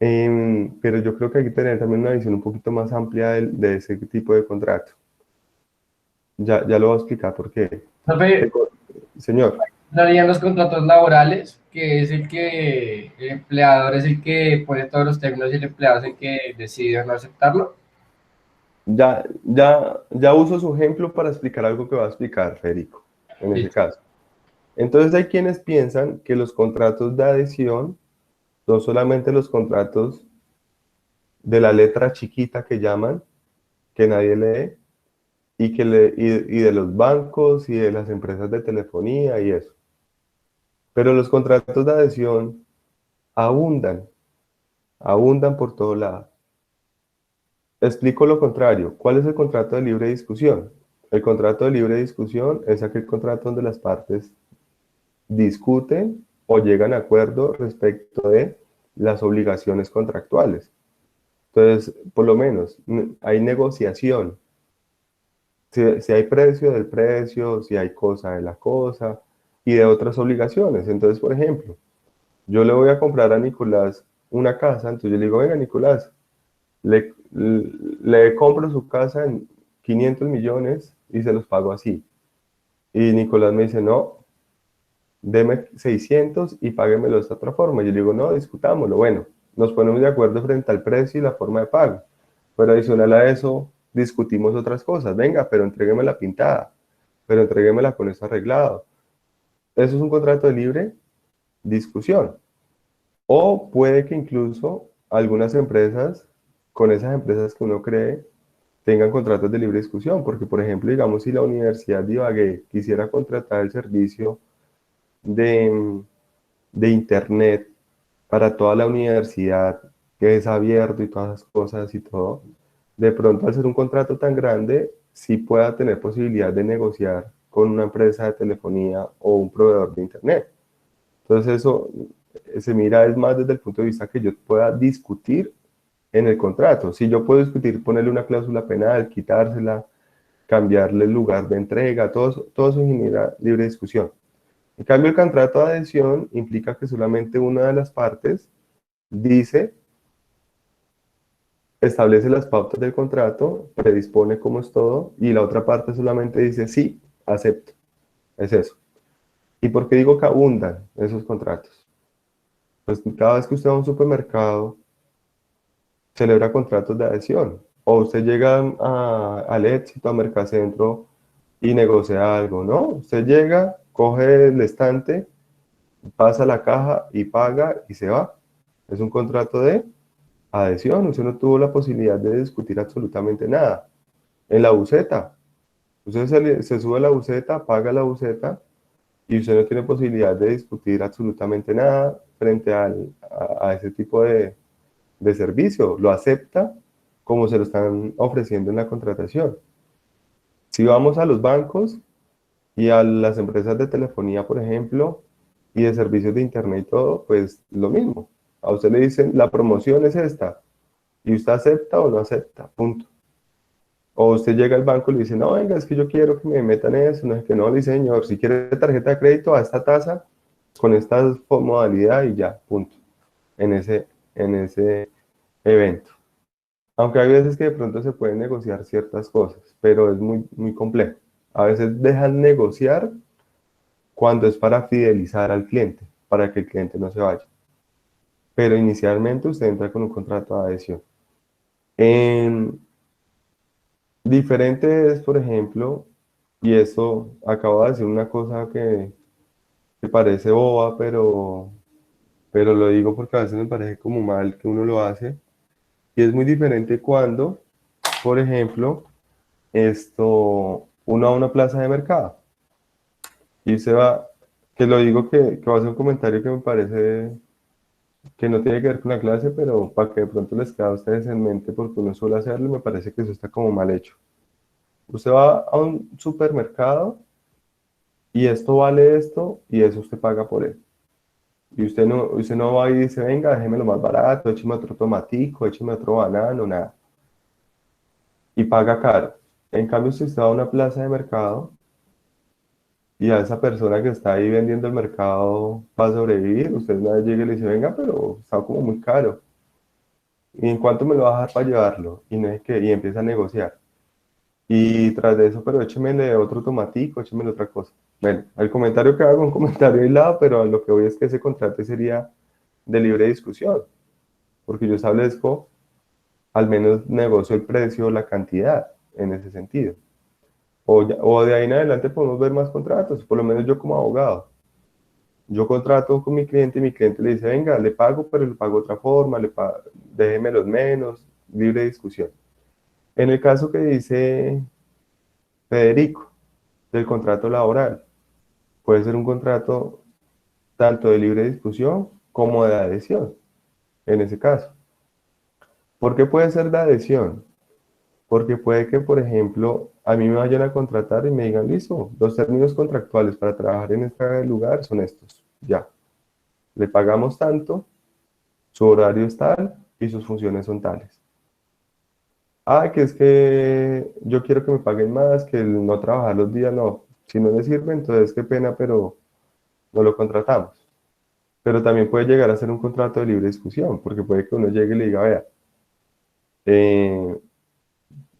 Pero yo creo que hay que tener también una visión un poquito más amplia de ese tipo de contrato. Ya lo voy a explicar por qué. Profe, Señor, darían los contratos laborales, que es el que el empleador es el que pone todos los términos y el empleado es el que decide o no aceptarlo. ya uso su ejemplo para explicar algo que va a explicar Federico, en ese Listo. caso. Entonces hay quienes piensan que los contratos de adhesión son solamente los contratos de la letra chiquita que llaman, que nadie lee, y de los bancos y de las empresas de telefonía y eso. Pero los contratos de adhesión abundan, abundan por todo lado. Explico lo contrario. ¿Cuál es el contrato de libre discusión? El contrato de libre discusión es aquel contrato donde las partes discuten o llegan a acuerdo respecto de las obligaciones contractuales. Entonces, por lo menos, hay negociación. Si hay precio del precio, si hay cosa de la cosa y de otras obligaciones. Entonces, por ejemplo, yo le voy a comprar a Nicolás una casa, entonces yo le digo, venga, Nicolás, le compro su casa en 500 millones y se los pago así. Y Nicolás me dice, no, deme 600 y páguemelo de esta otra forma. Yo le digo, no, discutámoslo. Bueno, nos ponemos de acuerdo frente al precio y la forma de pago. Pero adicional a eso, discutimos otras cosas. Venga, pero entrégueme la pintada, pero entréguemela con eso arreglado. Eso es un contrato de libre discusión. O puede que incluso algunas empresas, con esas empresas que uno cree, tengan contratos de libre discusión, porque por ejemplo, digamos, si la Universidad de Ibagué quisiera contratar el servicio de, de Internet para toda la universidad, que es abierto y todas esas cosas y todo, de pronto al ser un contrato tan grande, sí pueda tener posibilidad de negociar con una empresa de telefonía o un proveedor de Internet. Entonces eso se mira es más desde el punto de vista que yo pueda discutir en el contrato. Si yo puedo discutir, ponerle una cláusula penal, quitársela, cambiarle el lugar de entrega, todo eso genera libre discusión. En cambio, el contrato de adhesión implica que solamente una de las partes dice, establece las pautas del contrato, predispone cómo es todo, y la otra parte solamente dice, sí, acepto. Es eso. ¿Y por qué digo que abundan esos contratos? Pues cada vez que usted va a un supermercado, celebra contratos de adhesión. O usted llega al Éxito, a Mercacentro y negocia algo, ¿no? Usted llega, coge el estante, pasa la caja y paga y se va. Es un contrato de adhesión. Usted no tuvo la posibilidad de discutir absolutamente nada. En la buseta, usted se sube a la buseta, paga la buseta y usted no tiene posibilidad de discutir absolutamente nada frente a ese tipo de servicio. Lo acepta como se lo están ofreciendo en la contratación. Si vamos a los bancos y a las empresas de telefonía, por ejemplo, y de servicios de internet y todo, pues lo mismo. A usted le dicen, la promoción es esta, y usted acepta o no acepta, punto. O usted llega al banco y le dice, no, venga, es que yo quiero que me metan eso, no es que no, le dice, señor, si quiere tarjeta de crédito a esta tasa, con esta modalidad y ya, punto, en ese evento. Aunque hay veces que de pronto se pueden negociar ciertas cosas, pero es muy, muy complejo. A veces dejan negociar cuando es para fidelizar al cliente, para que el cliente no se vaya. Pero inicialmente usted entra con un contrato de adhesión. En diferente es, por ejemplo, y esto acabo de decir una cosa que parece boba, pero lo digo porque a veces me parece como mal que uno lo hace, y es muy diferente cuando, por ejemplo, uno va a una plaza de mercado y se va, que lo digo que va a ser un comentario que me parece que no tiene que ver con la clase, pero para que de pronto les quede a ustedes en mente porque uno suele hacerlo, me parece que eso está como mal hecho. Usted va a un supermercado y esto vale esto y eso usted paga por él. Y usted no va y dice, venga, déjeme lo más barato, écheme otro tomatico, écheme otro banano, nada. Y paga caro. En cambio, si usted va a una plaza de mercado y a esa persona que está ahí vendiendo el mercado va a sobrevivir, usted una vez llega y le dice, venga, pero está como muy caro. ¿Y en cuánto me lo va a dejar para llevarlo? Y, no es que, y empieza a negociar. Y tras de eso, pero échemele otro tomatico, échemele otra cosa. Bueno, el comentario que hago es un comentario aislado, pero a lo que voy es que ese contrato sería de libre discusión, porque yo establezco, al menos negocio el precio, la cantidad, en ese sentido. O de ahí en adelante podemos ver más contratos, por lo menos yo como abogado. Yo contrato con mi cliente y mi cliente le dice, venga, le pago, pero le pago de otra forma, déjeme los menos, libre discusión. En el caso que dice Federico, del contrato laboral, puede ser un contrato tanto de libre discusión como de adhesión, en ese caso. ¿Por qué puede ser de adhesión? Porque puede que, por ejemplo, a mí me vayan a contratar y me digan, listo, los términos contractuales para trabajar en este lugar son estos, ya. Le pagamos tanto, su horario es tal y sus funciones son tales. Ah, que es que yo quiero que me paguen más, que el no trabajar los días, no. Si no le sirve, entonces qué pena, pero no lo contratamos. Pero también puede llegar a ser un contrato de libre discusión, porque puede que uno llegue y le diga, vea, eh,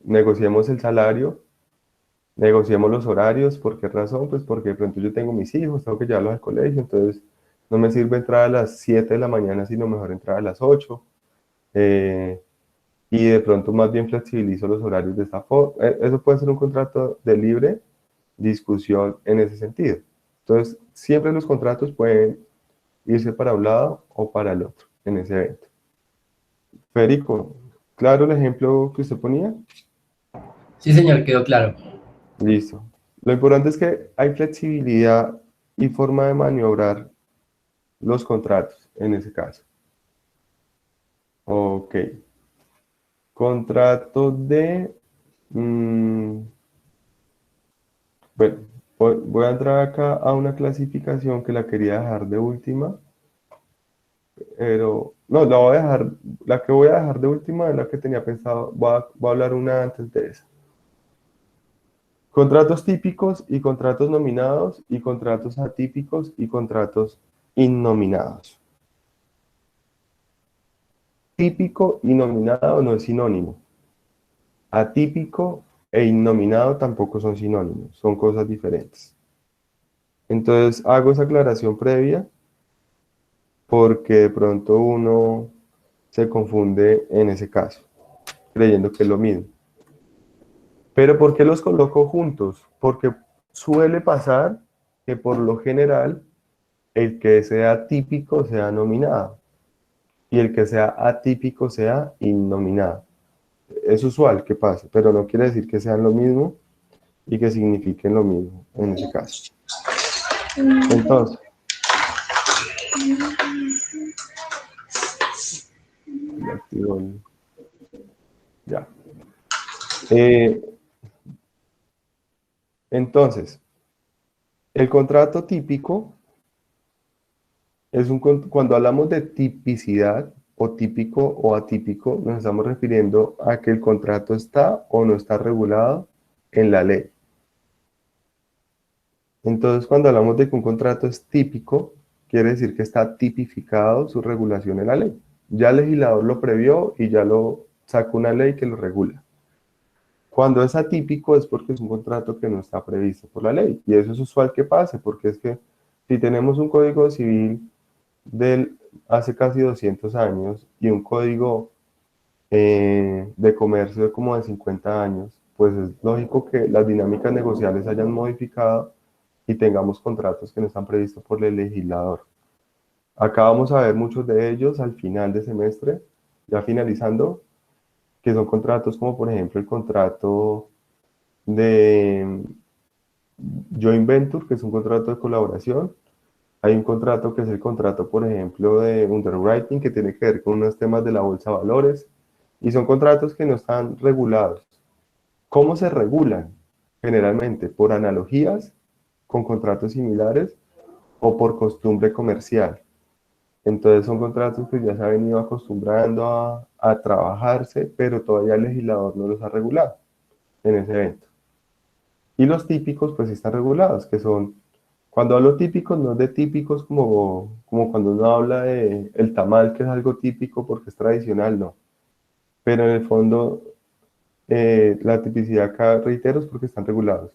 negociemos el salario, negociemos los horarios. ¿Por qué razón? Pues porque de pronto yo tengo mis hijos, tengo que llevarlos al colegio, entonces no me sirve entrar a las 7 de la mañana, sino mejor entrar a las 8. eh, y de pronto más bien flexibilizo los horarios de esta forma. Eso puede ser un contrato de libre discusión en ese sentido. Entonces, siempre los contratos pueden irse para un lado o para el otro en ese evento. Federico, claro el ejemplo que usted ponía. Sí, señor, quedó claro. Listo. Lo importante es que hay flexibilidad y forma de maniobrar los contratos en ese caso. Ok. Contrato de... bueno, voy a entrar acá a una clasificación que la quería dejar de última, pero no, la voy a dejar, la que voy a dejar de última es la que tenía pensado, voy a hablar una antes de esa. Contratos típicos y contratos nominados y contratos atípicos y contratos innominados. Típico y nominado no es sinónimo. Atípico e innominado tampoco son sinónimos, son cosas diferentes. Entonces hago esa aclaración previa porque de pronto uno se confunde en ese caso, creyendo que es lo mismo. Pero ¿por qué los coloco juntos? Porque suele pasar que por lo general el que sea típico sea nominado y el que sea atípico sea innominado. Es usual que pase, pero no quiere decir que sean lo mismo y que signifiquen lo mismo en ese caso. Entonces, ya activo ya. Entonces, el contrato típico es cuando hablamos de tipicidad o típico o atípico, nos estamos refiriendo a que el contrato está o no está regulado en la ley. Entonces, cuando hablamos de que un contrato es típico, quiere decir que está tipificado su regulación en la ley. Ya el legislador lo previó y ya lo sacó una ley que lo regula. Cuando es atípico es porque es un contrato que no está previsto por la ley. Y eso es usual que pase, porque es que si tenemos un código civil del hace casi 200 años y un código de comercio de como de 50 años, pues es lógico que las dinámicas negociales hayan modificado y tengamos contratos que no están previstos por el legislador. Acá vamos a ver muchos de ellos al final de semestre, ya finalizando, que son contratos como por ejemplo el contrato de joint venture, que es un contrato de colaboración. Hay un contrato que es el contrato, por ejemplo, de underwriting, que tiene que ver con unos temas de la bolsa de valores, y son contratos que no están regulados. ¿Cómo se regulan? Generalmente por analogías con contratos similares o por costumbre comercial. Entonces son contratos que ya se ha venido acostumbrando a trabajarse, pero todavía el legislador no los ha regulado en ese evento. Y los típicos pues sí están regulados, que son, cuando hablo típicos, no es de típicos como cuando uno habla de el tamal, que es algo típico porque es tradicional, no. Pero en el fondo, la tipicidad acá, reitero, es porque están regulados.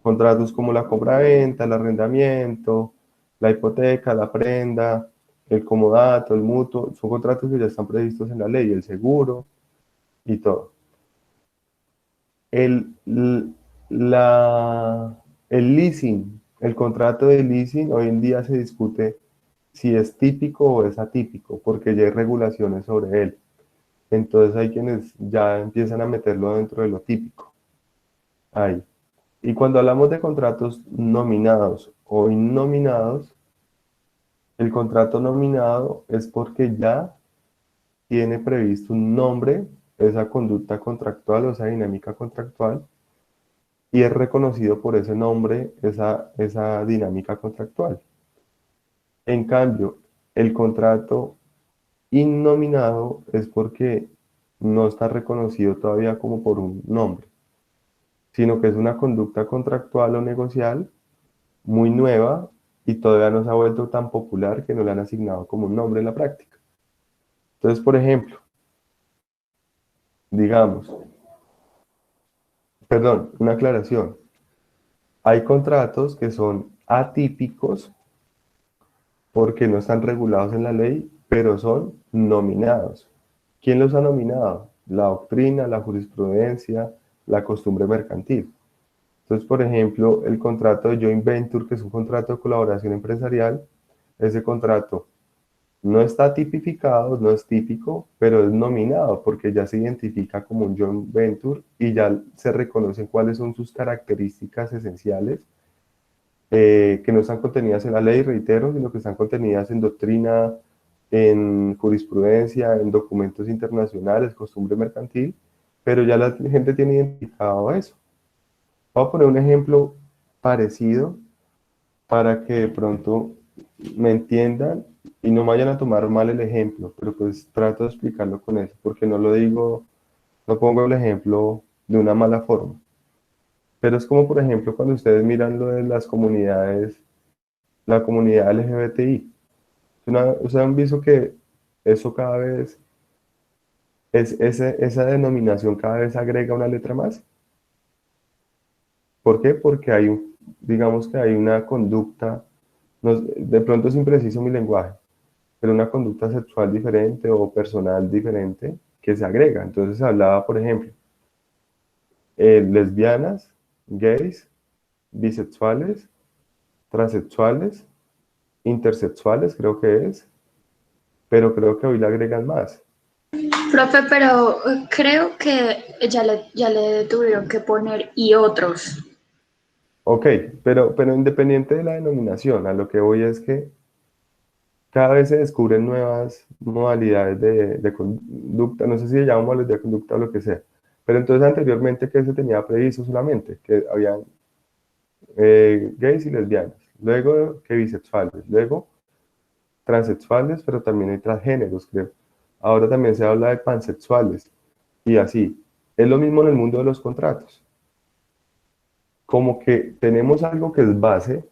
Contratos como la compra-venta, el arrendamiento, la hipoteca, la prenda, el comodato, el mutuo, son contratos que ya están previstos en la ley, el seguro y todo. El, el leasing, el contrato de leasing, hoy en día se discute si es típico o es atípico, porque ya hay regulaciones sobre él. Entonces hay quienes ya empiezan a meterlo dentro de lo típico. Ahí. Y cuando hablamos de contratos nominados o innominados, el contrato nominado es porque ya tiene previsto un nombre, esa conducta contractual o esa dinámica contractual, y es reconocido por ese nombre, esa dinámica contractual. En cambio, el contrato innominado es porque no está reconocido todavía como por un nombre, sino que es una conducta contractual o negocial muy nueva y todavía no se ha vuelto tan popular que no le han asignado como un nombre en la práctica. Entonces, por ejemplo, digamos, perdón, una aclaración. Hay contratos que son atípicos porque no están regulados en la ley, pero son nominados. ¿Quién los ha nominado? La doctrina, la jurisprudencia, la costumbre mercantil. Entonces, por ejemplo, el contrato de joint venture, que es un contrato de colaboración empresarial, ese contrato no está tipificado, no es típico, pero es nominado porque ya se identifica como un joint venture y ya se reconocen cuáles son sus características esenciales, que no están contenidas en la ley, reitero, sino que están contenidas en doctrina, en jurisprudencia, en documentos internacionales, costumbre mercantil, pero ya la gente tiene identificado eso. Voy a poner un ejemplo parecido para que de pronto me entiendan y no vayan a tomar mal el ejemplo, pero pues trato de explicarlo con eso, porque no lo digo, no pongo el ejemplo de una mala forma. Pero es como, por ejemplo, cuando ustedes miran lo de las comunidades, la comunidad LGBTI. Ustedes han visto que eso cada vez, esa denominación cada vez agrega una letra más. ¿Por qué? Porque hay digamos que hay una conducta, de pronto es impreciso mi lenguaje, pero una conducta sexual diferente o personal diferente que se agrega. Entonces se hablaba, por ejemplo, lesbianas, gays, bisexuales, transexuales, intersexuales, creo que es, pero creo que hoy le agregan más. Profe, pero creo que ya le tuvieron que poner y otros. Ok, pero independiente de la denominación, a lo que voy es que cada vez se descubren nuevas modalidades de conducta, no sé si se llaman modalidades de conducta o lo que sea, Pero entonces anteriormente, ¿qué se tenía previsto solamente? Que habían gays y lesbianas, luego que bisexuales, luego transexuales, pero también hay transgéneros, creo. Ahora también se habla de pansexuales y así. Es lo mismo en el mundo de los contratos. Como que tenemos algo que es base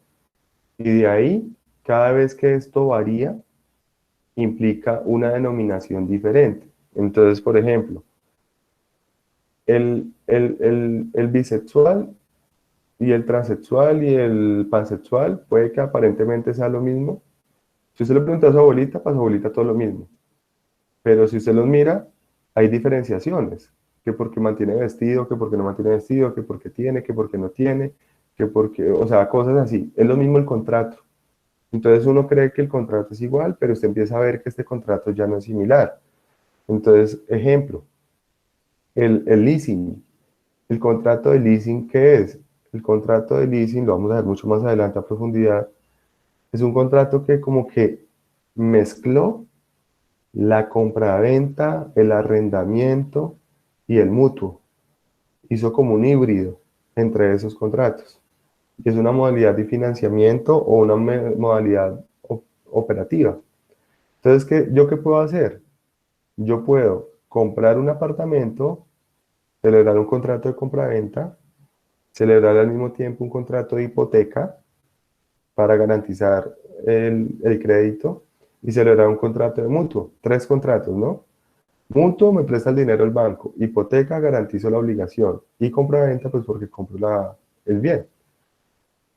y de ahí, cada vez que esto varía, implica una denominación diferente. Entonces, por ejemplo, el bisexual y el transexual y el pansexual puede que aparentemente sea lo mismo. Si usted le pregunta a su abuelita, para su abuelita todo lo mismo. Pero si usted los mira, hay diferenciaciones. Que porque mantiene vestido, que porque no mantiene vestido, que porque tiene, que porque no tiene, que porque, o sea, cosas así. Es lo mismo el contrato. Entonces uno cree que el contrato es igual, pero usted empieza a ver que este contrato ya no es similar. Entonces, ejemplo, el leasing. El contrato de leasing, ¿qué es? El contrato de leasing, lo vamos a ver mucho más adelante a profundidad, es un contrato que como que mezcló la compraventa, el arrendamiento y el mutuo. Hizo como un híbrido entre esos contratos. Y es una modalidad de financiamiento o una modalidad operativa. Entonces, ¿yo qué puedo hacer? Yo puedo comprar un apartamento, celebrar un contrato de compraventa, celebrar al mismo tiempo un contrato de hipoteca para garantizar el crédito y celebrar un contrato de mutuo. Tres contratos, ¿no? Mutuo me presta el dinero el banco, hipoteca garantizo la obligación y compra-venta pues porque compro el bien.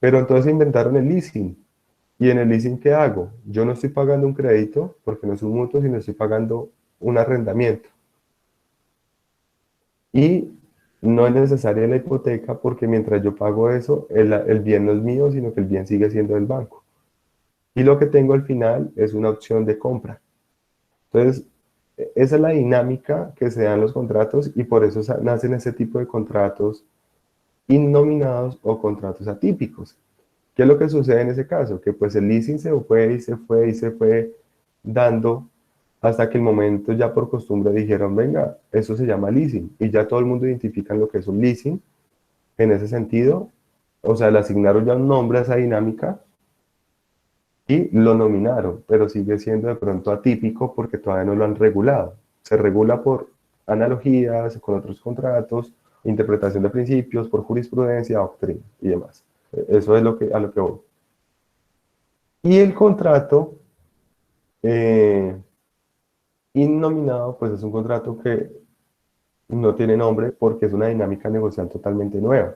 Pero entonces inventaron el leasing. ¿Y en el leasing qué hago? Yo no estoy pagando un crédito porque no es un mutuo, sino estoy pagando un arrendamiento. Y no es necesaria la hipoteca porque mientras yo pago eso, el bien no es mío, sino que el bien sigue siendo del banco. Y lo que tengo al final es una opción de compra. Entonces, esa es la dinámica que se da en los contratos y por eso nacen ese tipo de contratos innominados o contratos atípicos. ¿Qué es lo que sucede en ese caso? Que pues el leasing se fue y se fue y se fue dando hasta que el momento ya por costumbre dijeron, venga, eso se llama leasing y ya todo el mundo identifica lo que es un leasing en ese sentido, o sea, le asignaron ya un nombre a esa dinámica y lo nominaron, pero sigue siendo de pronto atípico porque todavía no lo han regulado. Se regula por analogías con otros contratos, interpretación de principios, por jurisprudencia, doctrina y demás. Eso es a lo que voy. Y el contrato eh, innominado, pues es un contrato que no tiene nombre porque es una dinámica negocial totalmente nueva.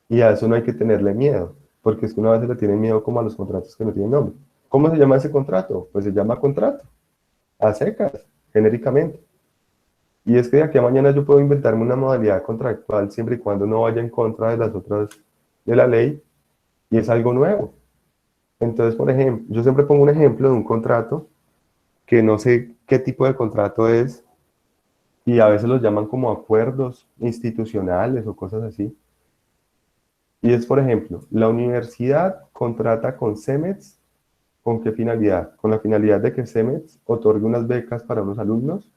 Y a eso no hay que tenerle miedo, porque es que una vez le tiene miedo como a los contratos que no tienen nombre. ¿Cómo se llama ese contrato? Pues se llama contrato, a secas, genéricamente. Y es que de aquí a mañana yo puedo inventarme una modalidad contractual siempre y cuando no vaya en contra de las otras de la ley y es algo nuevo. Entonces, por ejemplo, yo siempre pongo un ejemplo de un contrato que no sé qué tipo de contrato es y a veces los llaman como acuerdos institucionales o cosas así. Y es, por ejemplo, la universidad contrata con CEMEX. ¿Con qué finalidad? Con la finalidad de que CEMEX otorgue unas becas para unos alumnos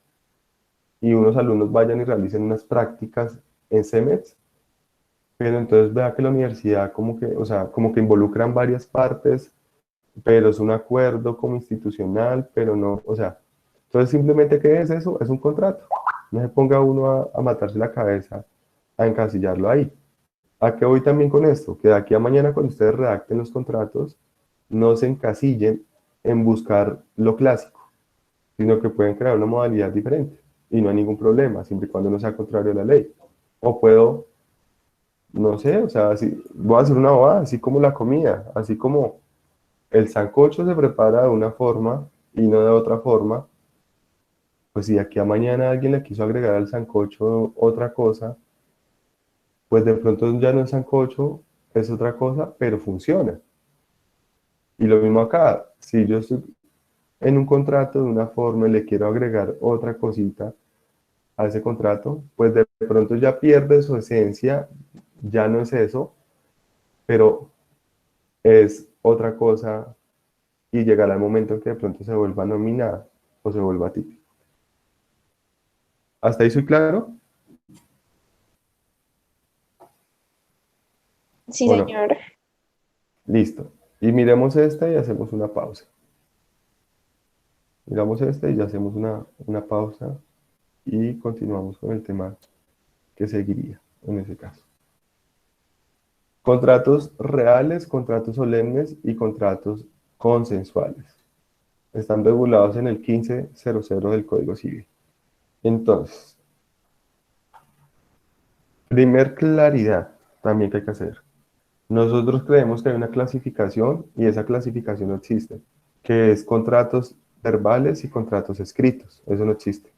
y unos alumnos vayan y realicen unas prácticas en CEMEX, pero entonces vea que la universidad como que, o sea, como que involucran varias partes, pero es un acuerdo como institucional, pero no, o sea, entonces simplemente ¿qué es eso? Es un contrato. No se ponga uno a matarse la cabeza, a encasillarlo ahí. ¿A qué voy también con esto? Que de aquí a mañana cuando ustedes redacten los contratos, no se encasillen en buscar lo clásico, sino que pueden crear una modalidad diferente y no hay ningún problema, siempre y cuando no sea contrario a la ley. O puedo, no sé, o sea, voy a hacer una bobada, así como la comida, así como el sancocho se prepara de una forma y no de otra forma, pues si de aquí a mañana alguien le quiso agregar al sancocho otra cosa, pues de pronto ya no es sancocho, es otra cosa, pero funciona. Y lo mismo acá, si yo estoy en un contrato de una forma y le quiero agregar otra cosita a ese contrato, pues de pronto ya pierde su esencia, ya no es eso, pero es otra cosa y llegará el momento en que de pronto se vuelva nominada o se vuelva típico. ¿Hasta ahí soy claro? Sí, ¿O no? señor. Listo. Y miremos esta y hacemos una pausa. Miramos esta y ya hacemos una pausa y continuamos con el tema que seguiría en ese caso. Contratos reales, contratos solemnes y contratos consensuales. Están regulados en el 1500 del Código Civil. Entonces, primer claridad también que hay que hacer. Nosotros creemos que hay una clasificación y esa clasificación no existe, que es contratos verbales y contratos escritos. Eso no existe.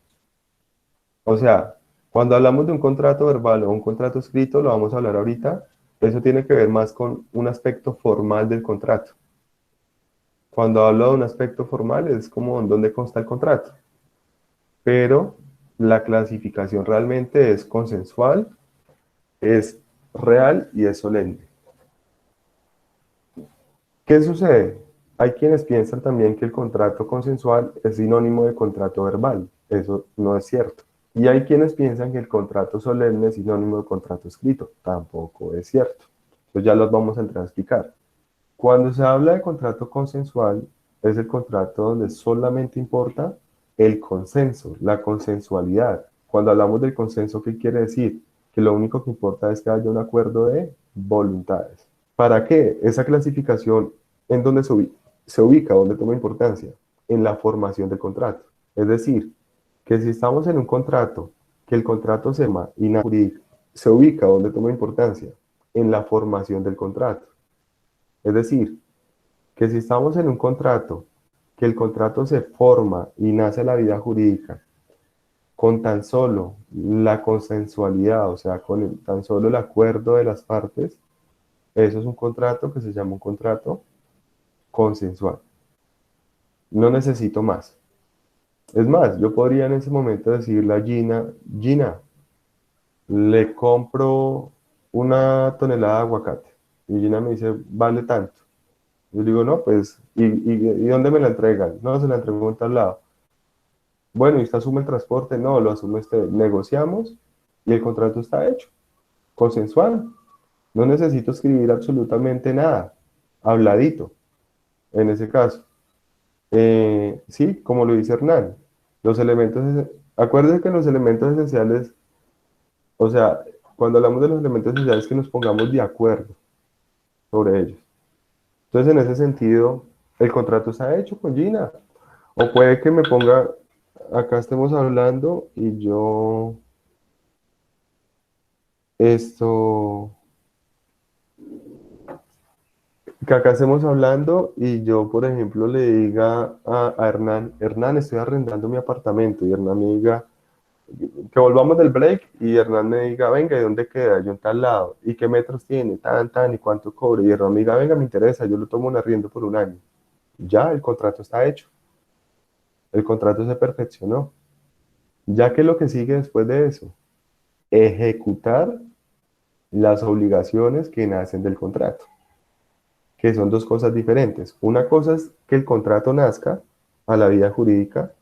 O sea, cuando hablamos de un contrato verbal o un contrato escrito, lo vamos a hablar ahorita, eso tiene que ver más con un aspecto formal del contrato. Cuando hablo de un aspecto formal es como en dónde consta el contrato. Pero la clasificación realmente es consensual, es real y es solemne. ¿Qué sucede? Hay quienes piensan también que el contrato consensual es sinónimo de contrato verbal. Eso no es cierto. Y hay quienes piensan que el contrato solemne es sinónimo de contrato escrito. Tampoco es cierto. Entonces ya los vamos a entrar a explicar. Cuando se habla de contrato consensual, es el contrato donde solamente importa el consenso, la consensualidad. Cuando hablamos del consenso, ¿qué quiere decir? Que lo único que importa es que haya un acuerdo de voluntades. ¿Para qué? Esa clasificación en donde se ubica, donde toma importancia, en la formación del contrato. Es decir, que si estamos en un contrato, que el contrato se ubica donde toma importancia, en la formación del contrato. Es decir, que si estamos en un contrato, que el contrato se forma y nace la vida jurídica con tan solo la consensualidad, o sea, con tan solo el acuerdo de las partes, eso es un contrato que se llama un contrato consensual. No necesito más. Es más, yo podría en ese momento decirle a Gina, Gina, le compro una tonelada de aguacate. Y Gina me dice, vale tanto. Yo digo, no, pues, ¿y dónde me la entregan? No, se la entrego en tal lado. Bueno, ¿y usted asume el transporte? No, lo asume usted. Negociamos y el contrato está hecho. Consensual. No necesito escribir absolutamente nada. Habladito, en ese caso. Sí, como lo dice Hernán, los elementos, acuérdense que los elementos esenciales, o sea, cuando hablamos de los elementos esenciales, que nos pongamos de acuerdo sobre ellos. Entonces, en ese sentido, el contrato está hecho con Gina. O puede que me ponga, acá estemos hablando y yo, esto, que acá estemos hablando y yo, por ejemplo, le diga a Hernán, Hernán, estoy arrendando mi apartamento, y Hernán me diga, que volvamos del break y Hernán me diga, venga, ¿y dónde queda? Yo en tal lado. ¿Y qué metros tiene? Tan, ¿y cuánto cobra? Y Hernán me diga, venga, me interesa, yo lo tomo un arriendo por un año. Ya, el contrato está hecho. El contrato se perfeccionó. Ya que lo que sigue después de eso, ejecutar las obligaciones que nacen del contrato, que son dos cosas diferentes. Una cosa es que el contrato nazca a la vida jurídica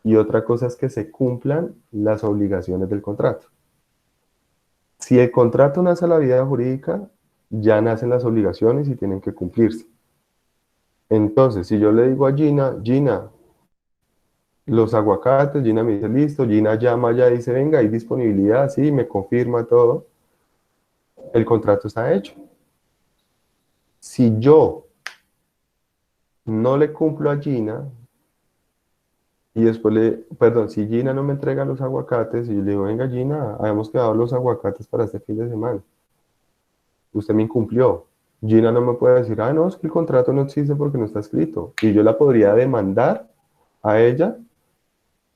y otra cosa es que se cumplan las obligaciones del contrato. Si el contrato nace a la vida jurídica, ya nacen las obligaciones y tienen que cumplirse. Entonces, si yo le digo a Gina, Gina, los aguacates, Gina me dice, listo, Gina llama ya y dice, venga, hay disponibilidad, sí, me confirma todo, el contrato está hecho. Si yo no le cumplo a Gina, y después perdón, si Gina no me entrega los aguacates, y yo le digo, venga Gina, habíamos quedado los aguacates para este fin de semana, usted me incumplió. Gina no me puede decir, ah, no, es que el contrato no existe porque no está escrito. Y yo la podría demandar a ella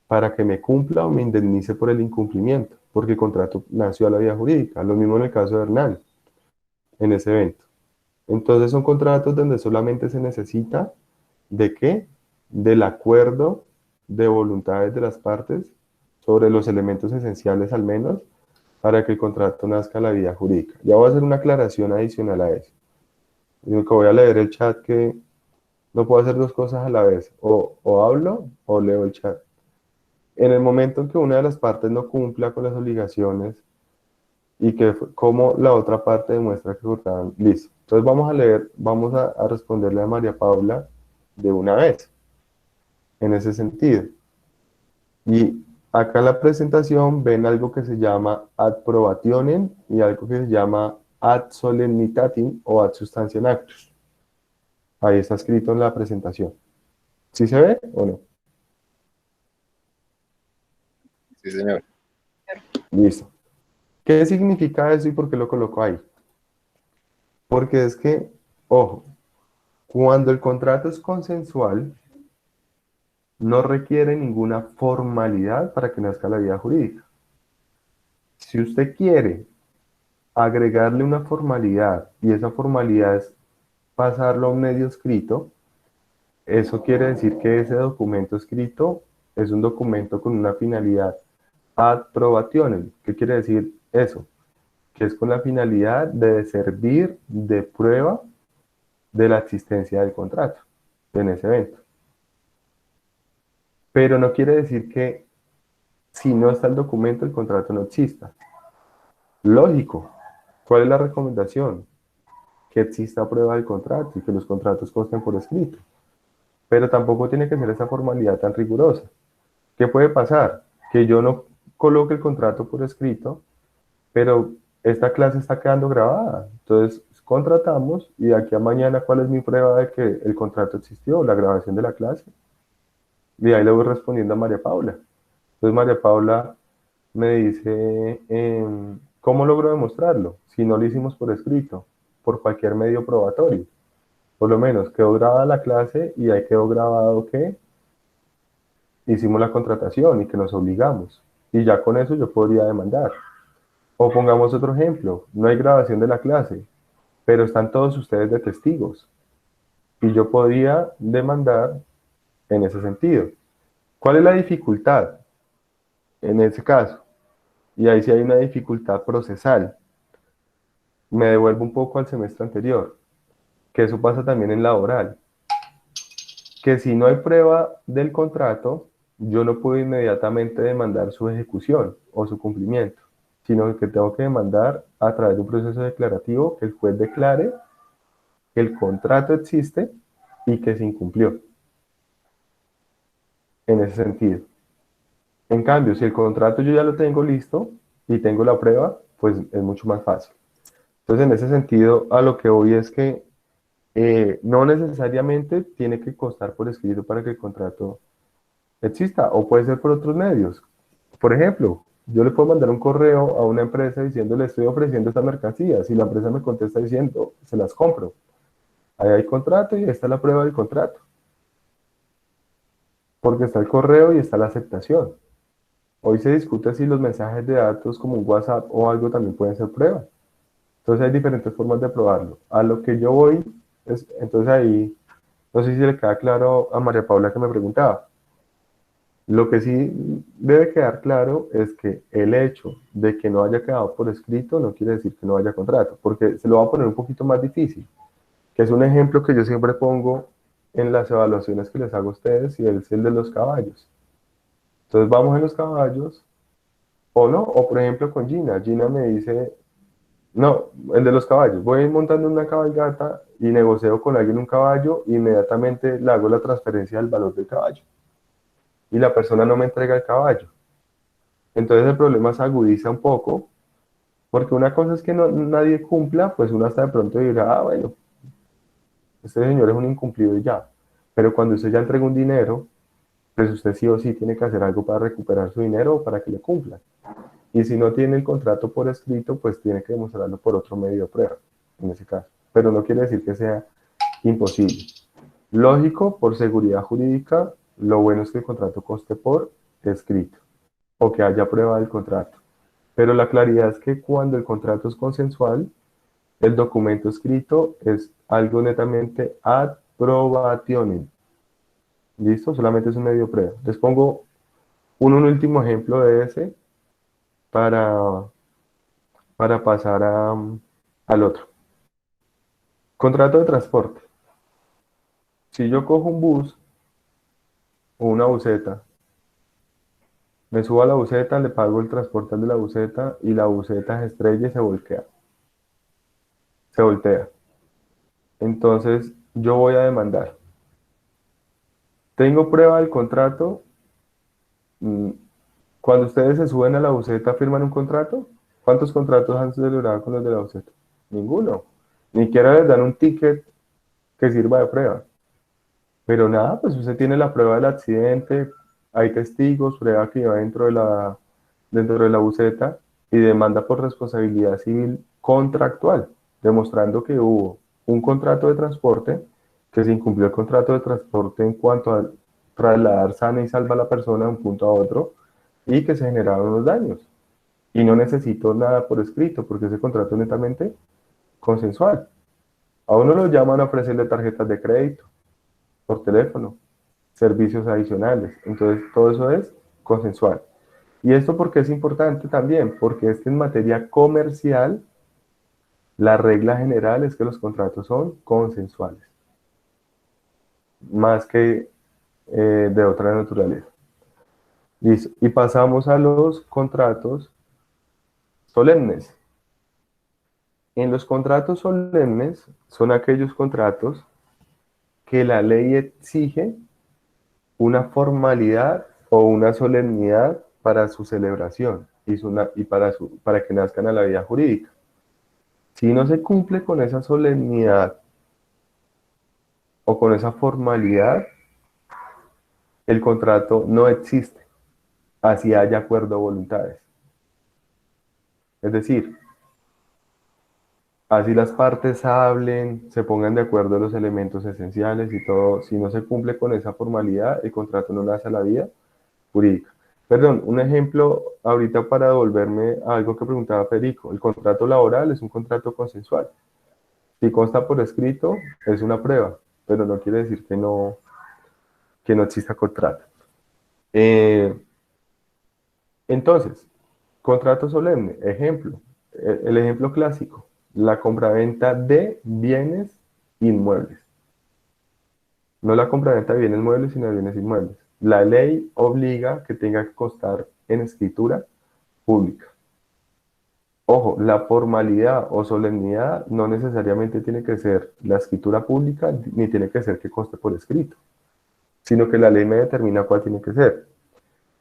para que me cumpla o me indemnice por el incumplimiento, porque el contrato nació a la vía jurídica. Lo mismo en el caso de Hernán, en ese evento. Entonces son contratos donde solamente se necesita ¿de qué? Del acuerdo de voluntades de las partes sobre los elementos esenciales al menos para que el contrato nazca a la vía jurídica. Ya voy a hacer una aclaración adicional a eso. Digo que voy a leer el chat, que no puedo hacer dos cosas a la vez, o hablo o leo el chat. En el momento en que una de las partes no cumpla con las obligaciones y que como la otra parte demuestra que cortaron. Listo. Entonces vamos a leer, vamos a responderle a María Paula de una vez, en ese sentido. Y acá en la presentación ven algo que se llama ad probationem y algo que se llama ad solemnitatem o ad substantiam actus. Ahí está escrito en la presentación. ¿Sí se ve o no? Sí, señor. Listo. ¿Qué significa eso y por qué lo coloco ahí? Porque es que, ojo, cuando el contrato es consensual, no requiere ninguna formalidad para que nazca la vida jurídica. Si usted quiere agregarle una formalidad y esa formalidad es pasarlo a un medio escrito, eso quiere decir que ese documento escrito es un documento con una finalidad ad probationem. ¿Qué quiere decir eso? Que es con la finalidad de servir de prueba de la existencia del contrato en ese evento. Pero no quiere decir que si no está el documento, el contrato no exista. Lógico. ¿Cuál es la recomendación? Que exista prueba del contrato y que los contratos consten por escrito. Pero tampoco tiene que ser esa formalidad tan rigurosa. ¿Qué puede pasar? Que yo no coloque el contrato por escrito, pero esta clase está quedando grabada. Entonces, contratamos y de aquí a mañana, ¿cuál es mi prueba de que el contrato existió? La grabación de la clase. Y ahí le voy respondiendo a María Paula. Entonces, María Paula me dice, ¿cómo logro demostrarlo? Si no lo hicimos por escrito, por cualquier medio probatorio. Por lo menos quedó grabada la clase y ahí quedó grabado que hicimos la contratación y que nos obligamos. Y ya con eso yo podría demandar. O pongamos otro ejemplo, no hay grabación de la clase, pero están todos ustedes de testigos. Y yo podría demandar en ese sentido. ¿Cuál es la dificultad en ese caso? Y ahí sí hay una dificultad procesal. Me devuelvo un poco al semestre anterior, que eso pasa también en laboral. Que si no hay prueba del contrato, yo no puedo inmediatamente demandar su ejecución o su cumplimiento, sino que tengo que demandar a través de un proceso declarativo que el juez declare que el contrato existe y que se incumplió. En ese sentido. En cambio, si el contrato yo ya lo tengo listo y tengo la prueba, pues es mucho más fácil. Entonces, en ese sentido, a lo que voy es que no necesariamente tiene que constar por escrito para que el contrato exista, o puede ser por otros medios. Por ejemplo, yo le puedo mandar un correo a una empresa diciéndole estoy ofreciendo esta mercancía. Si la empresa me contesta diciendo se las compro, ahí hay contrato y está la prueba del contrato. Porque está el correo y está la aceptación. Hoy se discute si los mensajes de datos como un WhatsApp o algo también pueden ser prueba. Entonces hay diferentes formas de probarlo. A lo que yo voy, entonces ahí, no sé si le queda claro a María Paula que me preguntaba. Lo que sí debe quedar claro es que el hecho de que no haya quedado por escrito no quiere decir que no haya contrato, porque se lo va a poner un poquito más difícil, que es un ejemplo que yo siempre pongo en las evaluaciones que les hago a ustedes y es el de los caballos. Entonces vamos en los caballos, o no, o por ejemplo con Gina. Gina me dice, no, el de los caballos, voy montando una cabalgata y negocio con alguien un caballo, e inmediatamente le hago la transferencia del valor del caballo. Y la persona no me entrega el caballo. Entonces el problema se agudiza un poco, porque una cosa es que nadie cumpla, pues uno hasta de pronto dirá, ah, bueno, este señor es un incumplido y ya. Pero cuando usted ya entrega un dinero, pues usted sí o sí tiene que hacer algo para recuperar su dinero o para que le cumplan. Y si no tiene el contrato por escrito, pues tiene que demostrarlo por otro medio de prueba, en ese caso. Pero no quiere decir que sea imposible. Lógico, por seguridad jurídica, lo bueno es que el contrato conste por escrito o que haya prueba del contrato. Pero la claridad es que cuando el contrato es consensual, el documento escrito es algo netamente ad probationem. ¿Listo? Solamente es un medio de prueba. Les pongo un último ejemplo de ese para, para pasar al otro. Contrato de transporte. Si yo cojo un bus o una buseta Me subo a la buseta, le pago el transporte al de la buseta y la buseta se estrella y se voltea. Se voltea. Entonces, yo voy a demandar. Tengo prueba del contrato. mm, Cuando ustedes se suben a la buseta, ¿firman un contrato? ¿Cuántos contratos han celebrado con los de la buseta? Ninguno. Ni siquiera les dan un ticket que sirva de prueba. Pero nada, pues usted tiene la prueba del accidente, hay testigos, prueba que iba dentro de la buseta y demanda por responsabilidad civil contractual, demostrando que hubo un contrato de transporte, que se incumplió el contrato de transporte en cuanto a trasladar sana y salva a la persona de un punto a otro y que se generaron unos daños. Y no necesito nada por escrito, porque ese contrato es netamente consensual. A uno lo llaman a ofrecerle tarjetas de crédito por teléfono, servicios adicionales. Entonces, todo eso es consensual. ¿Y esto por qué es importante también? Porque es que en materia comercial, la regla general es que los contratos son consensuales, más que de otra naturaleza. Listo. Y pasamos a los contratos solemnes. En los contratos solemnes son aquellos contratos que la ley exige una formalidad o una solemnidad para su celebración y para que nazcan a la vida jurídica. Si no se cumple con esa solemnidad o con esa formalidad, el contrato no existe, así haya acuerdo de voluntades. Es decir, así las partes hablen, se pongan de acuerdo en los elementos esenciales y todo, si no se cumple con esa formalidad, el contrato no nace a la vida jurídica. Perdón, un ejemplo ahorita para devolverme a algo que preguntaba Federico. El contrato laboral es un contrato consensual. Si consta por escrito, es una prueba, pero no quiere decir que no exista contrato. Eh, entonces, contrato solemne, ejemplo, el ejemplo clásico, la compraventa de bienes inmuebles. No la compraventa de bienes muebles, sino de bienes inmuebles. La ley obliga que tenga que constar en escritura pública. Ojo, la formalidad o solemnidad no necesariamente tiene que ser la escritura pública, ni tiene que ser que conste por escrito, sino que la ley me determina cuál tiene que ser.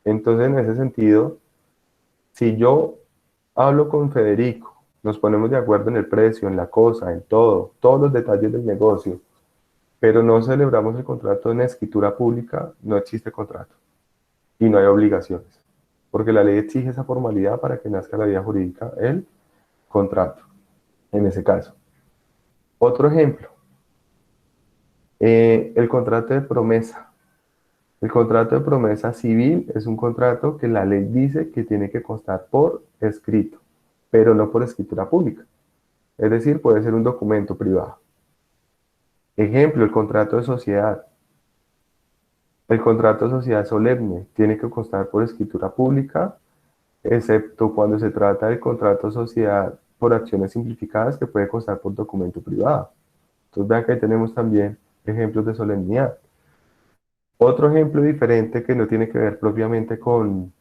Entonces, en ese sentido, si yo hablo con Federico, nos ponemos de acuerdo en el precio, en la cosa, en todo, todos los detalles del negocio, pero no celebramos el contrato en escritura pública, no existe contrato y no hay obligaciones, porque la ley exige esa formalidad para que nazca la vida jurídica, el contrato, en ese caso. Otro ejemplo, el contrato de promesa. El contrato de promesa civil es un contrato que la ley dice que tiene que constar por escrito, pero no por escritura pública. Es decir, puede ser un documento privado. Ejemplo, el contrato de sociedad. El contrato de sociedad solemne tiene que constar por escritura pública, excepto cuando se trata del contrato de sociedad por acciones simplificadas que puede constar por documento privado. Entonces vean que ahí tenemos también ejemplos de solemnidad. Otro ejemplo diferente que no tiene que ver propiamente con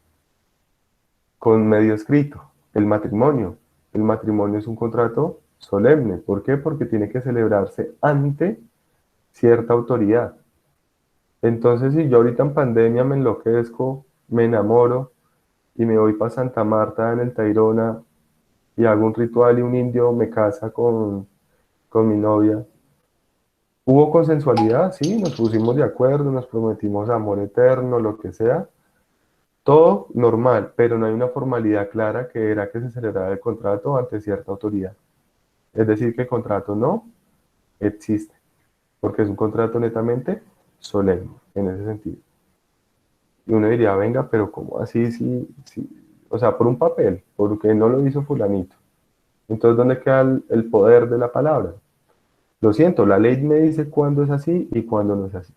medio escrito, el matrimonio. El matrimonio es un contrato solemne. ¿Por qué? Porque tiene que celebrarse ante cierta autoridad. Entonces, si yo ahorita en pandemia me enloquezco, me enamoro y me voy para Santa Marta en el Tayrona y hago un ritual y un indio me casa con mi novia, hubo consensualidad, sí, nos pusimos de acuerdo, nos prometimos amor eterno, lo que sea, todo normal, pero no hay una formalidad clara que era que se celebrara el contrato ante cierta autoridad. Es decir, que el contrato no existe, porque es un contrato netamente solemne, en ese sentido. Y uno diría, venga, pero ¿cómo así? Sí, sí. O sea, por un papel, porque no lo hizo fulanito. Entonces, ¿dónde queda el poder de la palabra? Lo siento, la ley me dice cuándo es así y cuándo no es así.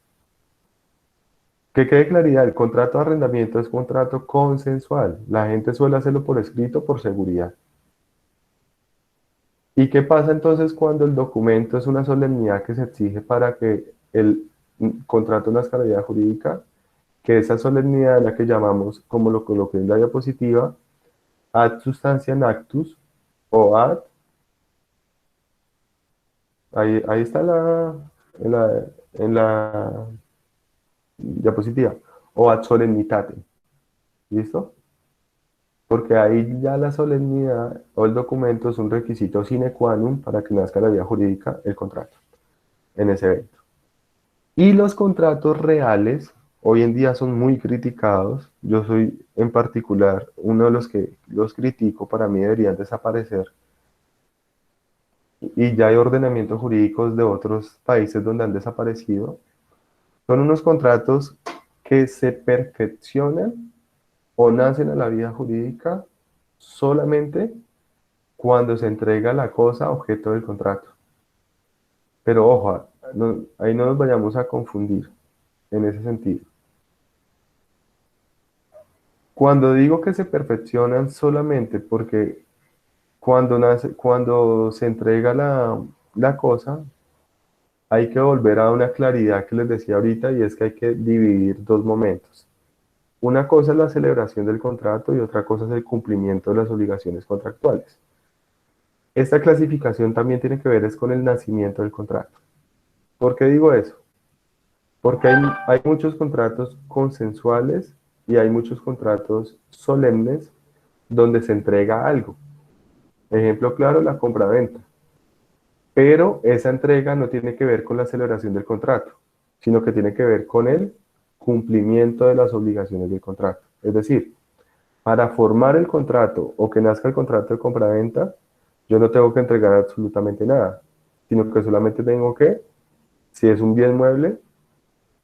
Que quede claridad, el contrato de arrendamiento es contrato consensual. La gente suele hacerlo por escrito por seguridad. ¿Y qué pasa entonces cuando el documento es una solemnidad que se exige para que el contrato nazca a la vida jurídica? que esa solemnidad es la que llamamos, como lo coloqué en la diapositiva, ad substantiam actus o ad, ahí está en la diapositiva, o ad solemnitatem, ¿listo? Porque ahí ya la solemnidad o el documento es un requisito sine qua non para que nazca la vía jurídica, el contrato, en ese evento. Y los contratos reales hoy en día son muy criticados. Yo soy en particular uno de los que los critico, para mí deberían desaparecer. Y ya hay ordenamientos jurídicos de otros países donde han desaparecido. Son unos contratos que se perfeccionan o nacen a la vida jurídica solamente cuando se entrega la cosa objeto del contrato. Pero ojo, ahí no nos vayamos a confundir en ese sentido. Cuando digo que se perfeccionan solamente porque cuando se entrega la cosa, hay que volver a una claridad que les decía ahorita, y es que hay que dividir dos momentos. Una cosa es la celebración del contrato y otra cosa es el cumplimiento de las obligaciones contractuales. Esta clasificación también tiene que ver es con el nacimiento del contrato. ¿Por qué digo eso? Porque hay muchos contratos consensuales y hay muchos contratos solemnes donde se entrega algo. Ejemplo claro, la compraventa. Pero esa entrega no tiene que ver con la celebración del contrato, sino que tiene que ver con el cumplimiento de las obligaciones del contrato. Es decir, para formar el contrato o que nazca el contrato de compraventa, yo no tengo que entregar absolutamente nada, sino que solamente tengo que, si es un bien mueble,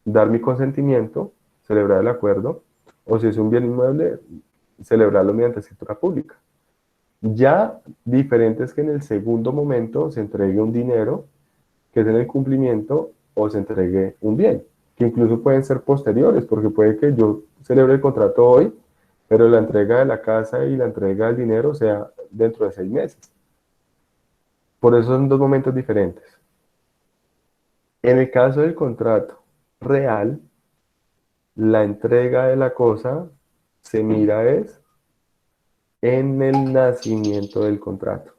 dar mi consentimiento, celebrar el acuerdo, o si es un bien inmueble, celebrarlo mediante escritura pública. Ya diferente es que en el segundo momento se entregue un dinero, que es en el cumplimiento, o se entregue un bien, que incluso pueden ser posteriores, porque puede que yo celebre el contrato hoy, pero la entrega de la casa y la entrega del dinero sea dentro de 6 meses. Por eso son dos momentos diferentes. En el caso del contrato real, la entrega de la cosa se mira es en el nacimiento del contrato,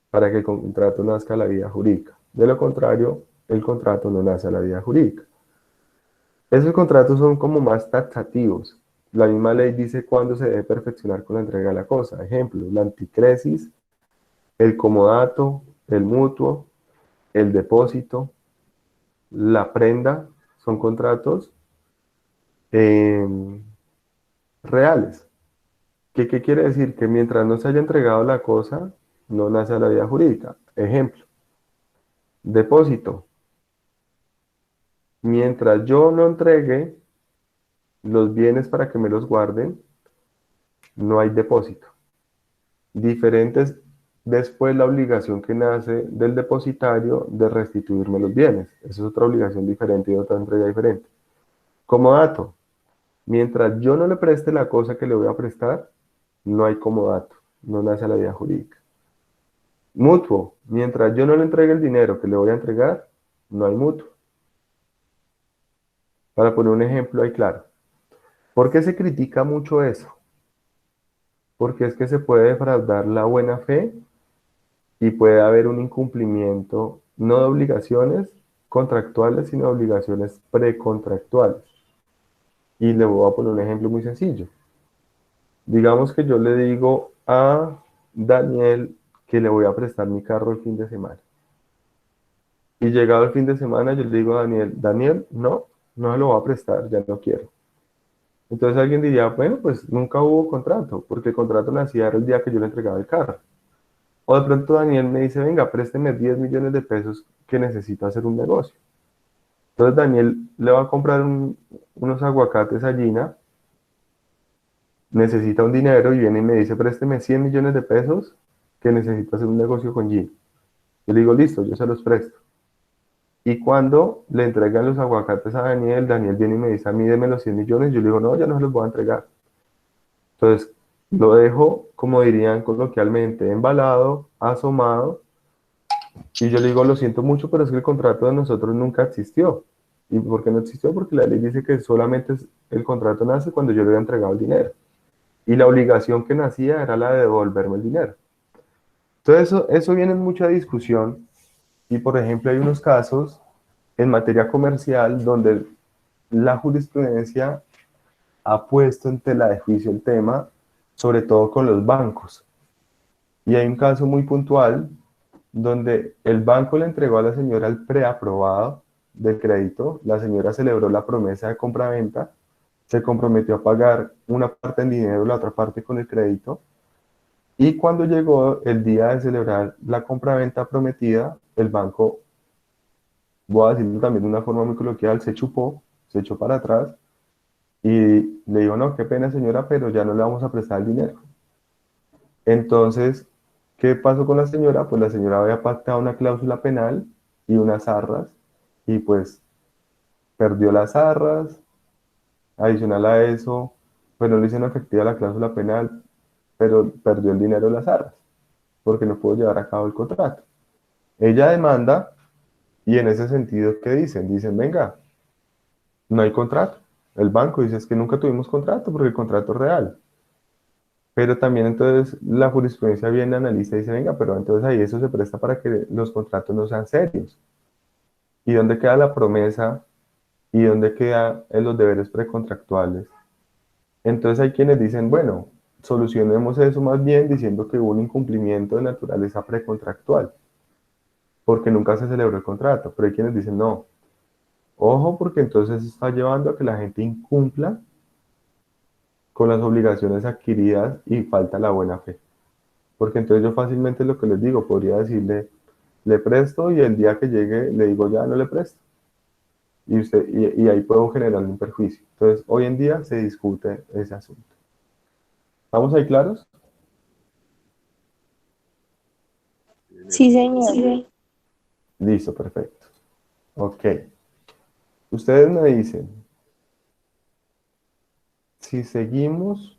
para que el contrato nazca a la vida jurídica. De lo contrario, el contrato no nace a la vida jurídica. Esos contratos son como más taxativos. La misma ley dice cuándo se debe perfeccionar con la entrega de la cosa. Ejemplo, la anticresis, el comodato, el mutuo, el depósito, la prenda, son contratos reales. ¿Qué quiere decir? Que mientras no se haya entregado la cosa, no nace a la vida jurídica. Ejemplo, depósito. Mientras yo no entregue los bienes para que me los guarden, no hay depósito. Diferente es después la obligación que nace del depositario de restituirme los bienes. Esa es otra obligación diferente y otra entrega diferente. Comodato. Mientras yo no le preste la cosa que le voy a prestar, no hay comodato, no nace a la vida jurídica. Mutuo. Mientras yo no le entregue el dinero que le voy a entregar, no hay mutuo. Para poner un ejemplo ahí claro. ¿Por qué se critica mucho eso? Porque es que se puede defraudar la buena fe y puede haber un incumplimiento no de obligaciones contractuales, sino de obligaciones precontractuales. Y le voy a poner un ejemplo muy sencillo. Digamos que yo le digo a Daniel que le voy a prestar mi carro el fin de semana. Y llegado el fin de semana yo le digo a Daniel, no se lo voy a prestar, ya no quiero. Entonces alguien diría, bueno, pues nunca hubo contrato, porque el contrato nacía el día que yo le entregaba el carro. O de pronto Daniel me dice, venga, présteme 10 millones de pesos que necesito hacer un negocio. Entonces Daniel le va a comprar unos aguacates a Gina, necesita un dinero y viene y me dice, présteme 100 millones de pesos que necesito hacer un negocio con Gina. Yo le digo, listo, yo se los presto. Y cuando le entregan los aguacates a Daniel, Daniel viene y me dice, a mí deme los 100 millones, yo le digo, no, ya no se los voy a entregar. Entonces, lo dejo, como dirían coloquialmente, embalado, asomado, y yo le digo, lo siento mucho, pero es que el contrato de nosotros nunca existió. ¿Y por qué no existió? Porque la ley dice que solamente el contrato nace cuando yo le había entregado el dinero. Y la obligación que nacía era la de devolverme el dinero. Entonces eso viene en mucha discusión y por ejemplo hay unos casos en materia comercial donde la jurisprudencia ha puesto en tela de juicio el tema, sobre todo con los bancos. Y hay un caso muy puntual donde el banco le entregó a la señora el preaprobado del crédito, la señora celebró la promesa de compraventa, se comprometió a pagar una parte en dinero, la otra parte con el crédito, y cuando llegó el día de celebrar la compraventa prometida, el banco, voy a decirlo también de una forma muy coloquial, se chupó, se echó para atrás y le dijo, no, qué pena señora, pero ya no le vamos a prestar el dinero. Entonces, ¿qué pasó con la señora? Pues la señora había pactado una cláusula penal y unas arras, y pues perdió las arras. Adicional a eso, pues no le hicieron efectiva la cláusula penal, pero perdió el dinero de las arras, porque no pudo llevar a cabo el contrato. Ella demanda, y en ese sentido, ¿qué dicen? Dicen, venga, no hay contrato. El banco dice, es que nunca tuvimos contrato, porque el contrato es real. Pero también entonces la jurisprudencia viene, analiza y dice, venga, pero entonces ahí eso se presta para que los contratos no sean serios. ¿Y dónde queda la promesa? ¿Y dónde quedan los deberes precontractuales? Entonces hay quienes dicen, bueno, solucionemos eso más bien diciendo que hubo un incumplimiento de naturaleza precontractual, porque nunca se celebró el contrato. Pero hay quienes dicen, no, ojo, porque entonces está llevando a que la gente incumpla con las obligaciones adquiridas y falta la buena fe. Porque entonces yo fácilmente lo que les digo, podría decirle, le presto y el día que llegue le digo ya no le presto. Y ahí puedo generar un perjuicio. Entonces hoy en día se discute ese asunto. ¿Estamos ahí claros? Sí, señor. Listo, perfecto. Ok. Ustedes me dicen, si seguimos,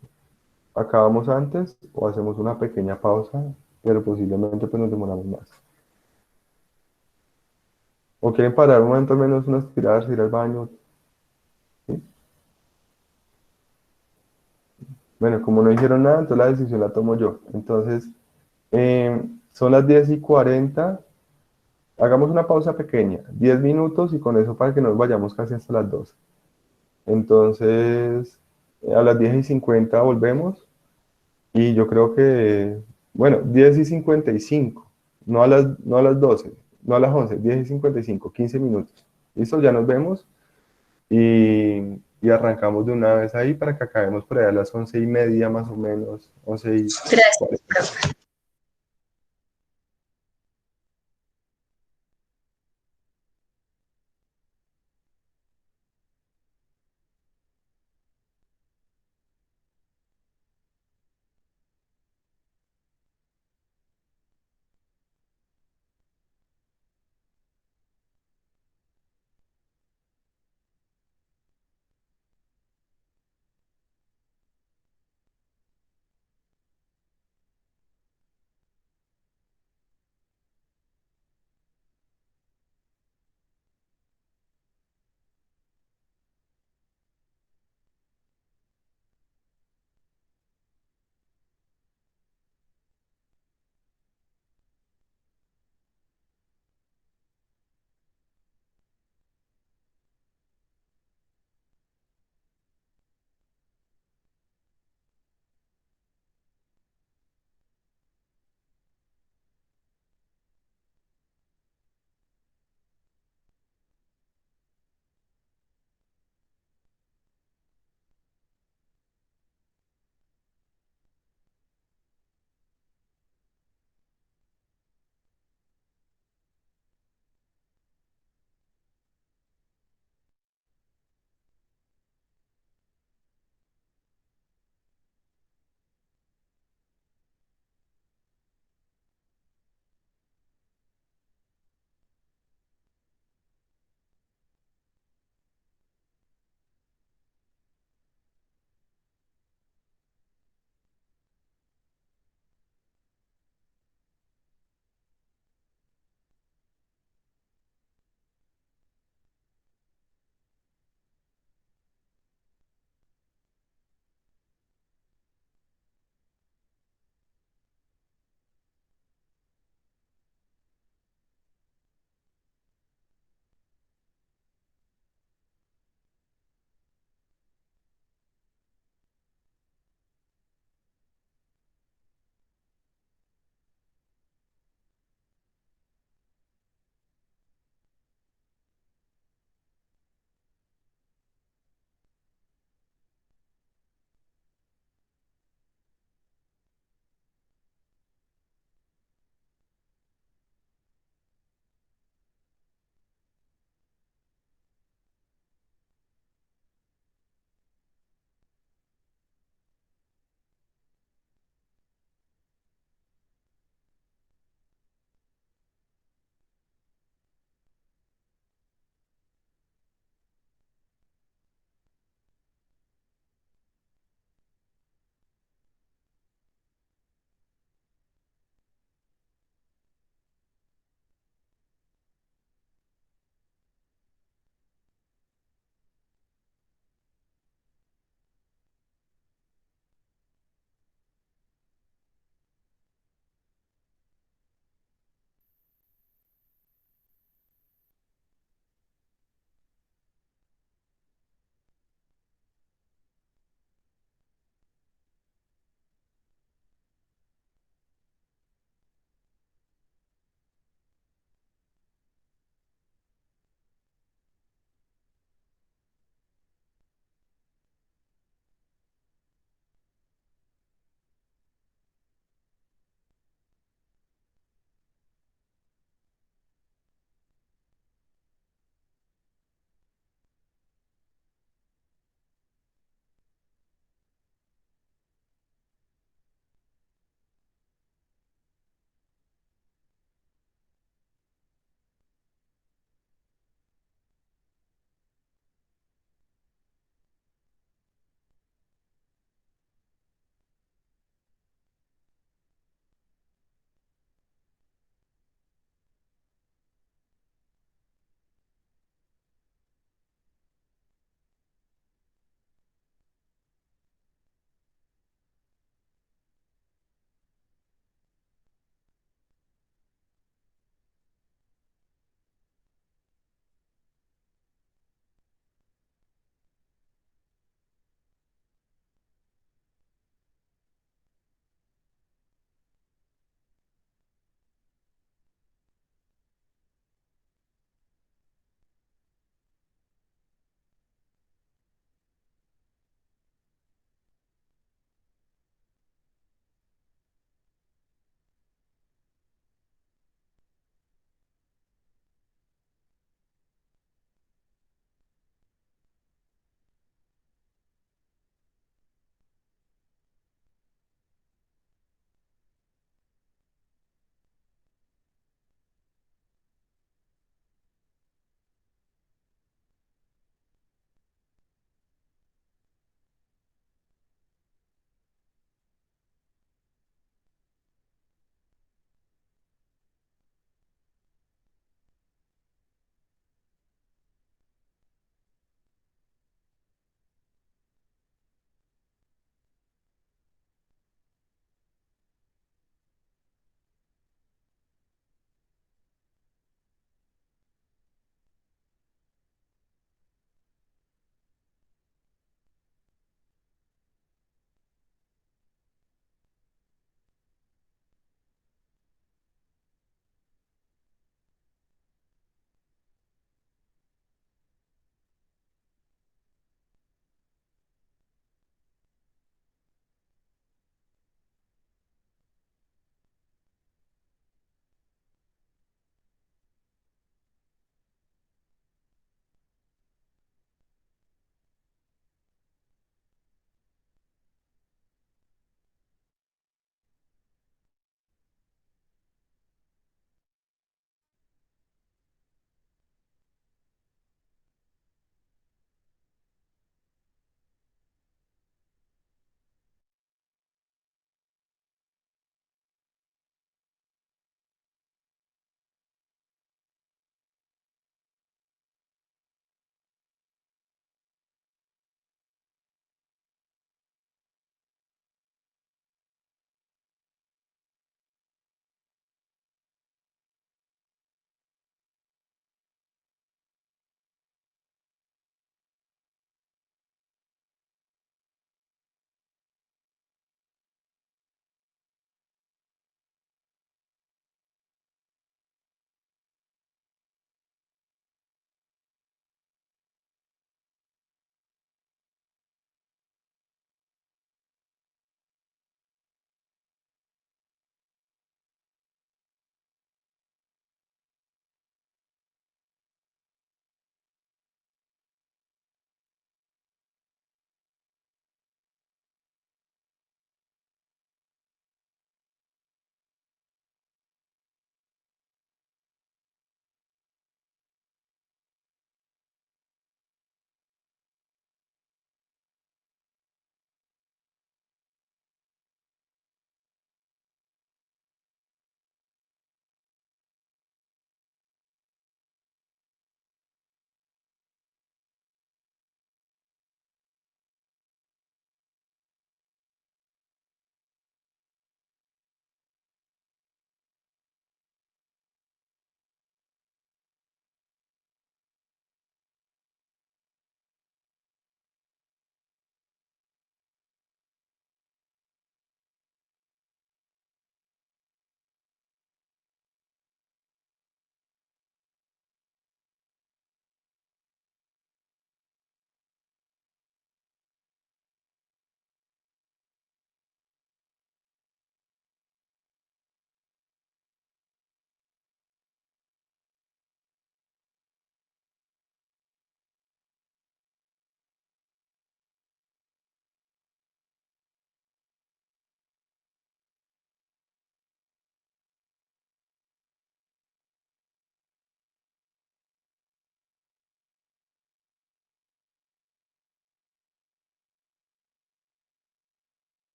acabamos antes o hacemos una pequeña pausa, pero posiblemente pues nos demoramos más. ¿O quieren parar un momento al menos unas tiradas, ir al baño? ¿Sí? Bueno, como no dijeron nada, entonces la decisión la tomo yo. Entonces, son las 10:40. Hagamos una pausa pequeña, 10 minutos y con eso para que nos vayamos casi hasta las 12. Entonces, a las 10:50 volvemos y yo creo que, bueno, 10:55, no a las 12, no a las 11, 10:55, 15 minutos. Listo, ya nos vemos y arrancamos de una vez ahí para que acabemos por allá a las 11:30 más o menos, 11:40. Gracias.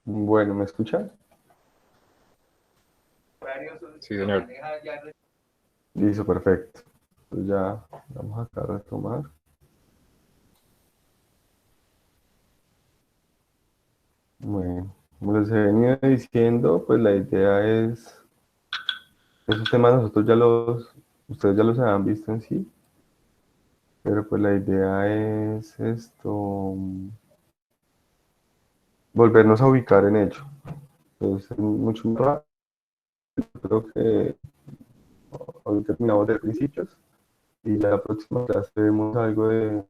Bueno, ¿me escuchan? Sí, señor. Listo, perfecto. Pues ya vamos acá a retomar. Bueno, como les he venido diciendo, pues la idea es, esos temas ustedes ya los han visto en sí, pero pues la idea es esto, volvernos a ubicar en ello. Entonces, es mucho más rápido, creo que hoy terminamos de principios y ya la próxima clase vemos algo de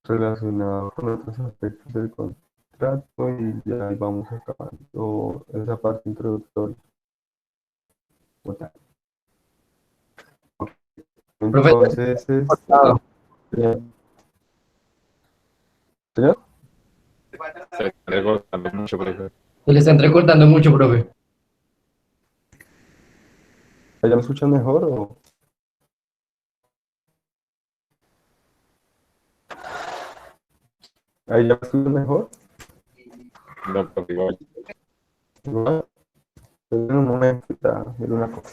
relacionado con otros aspectos del contrato y ya ahí vamos acabando esa parte introductoria. Profe, Entonces, cortado. eh, señor, Se le está recortando mucho, profe. Se le está entrecortando mucho, profe. ¿ya me escuchan mejor o ahí ya me escuchan mejor? No, profe, igual. Igual, en un momento, ya, mira una cosa.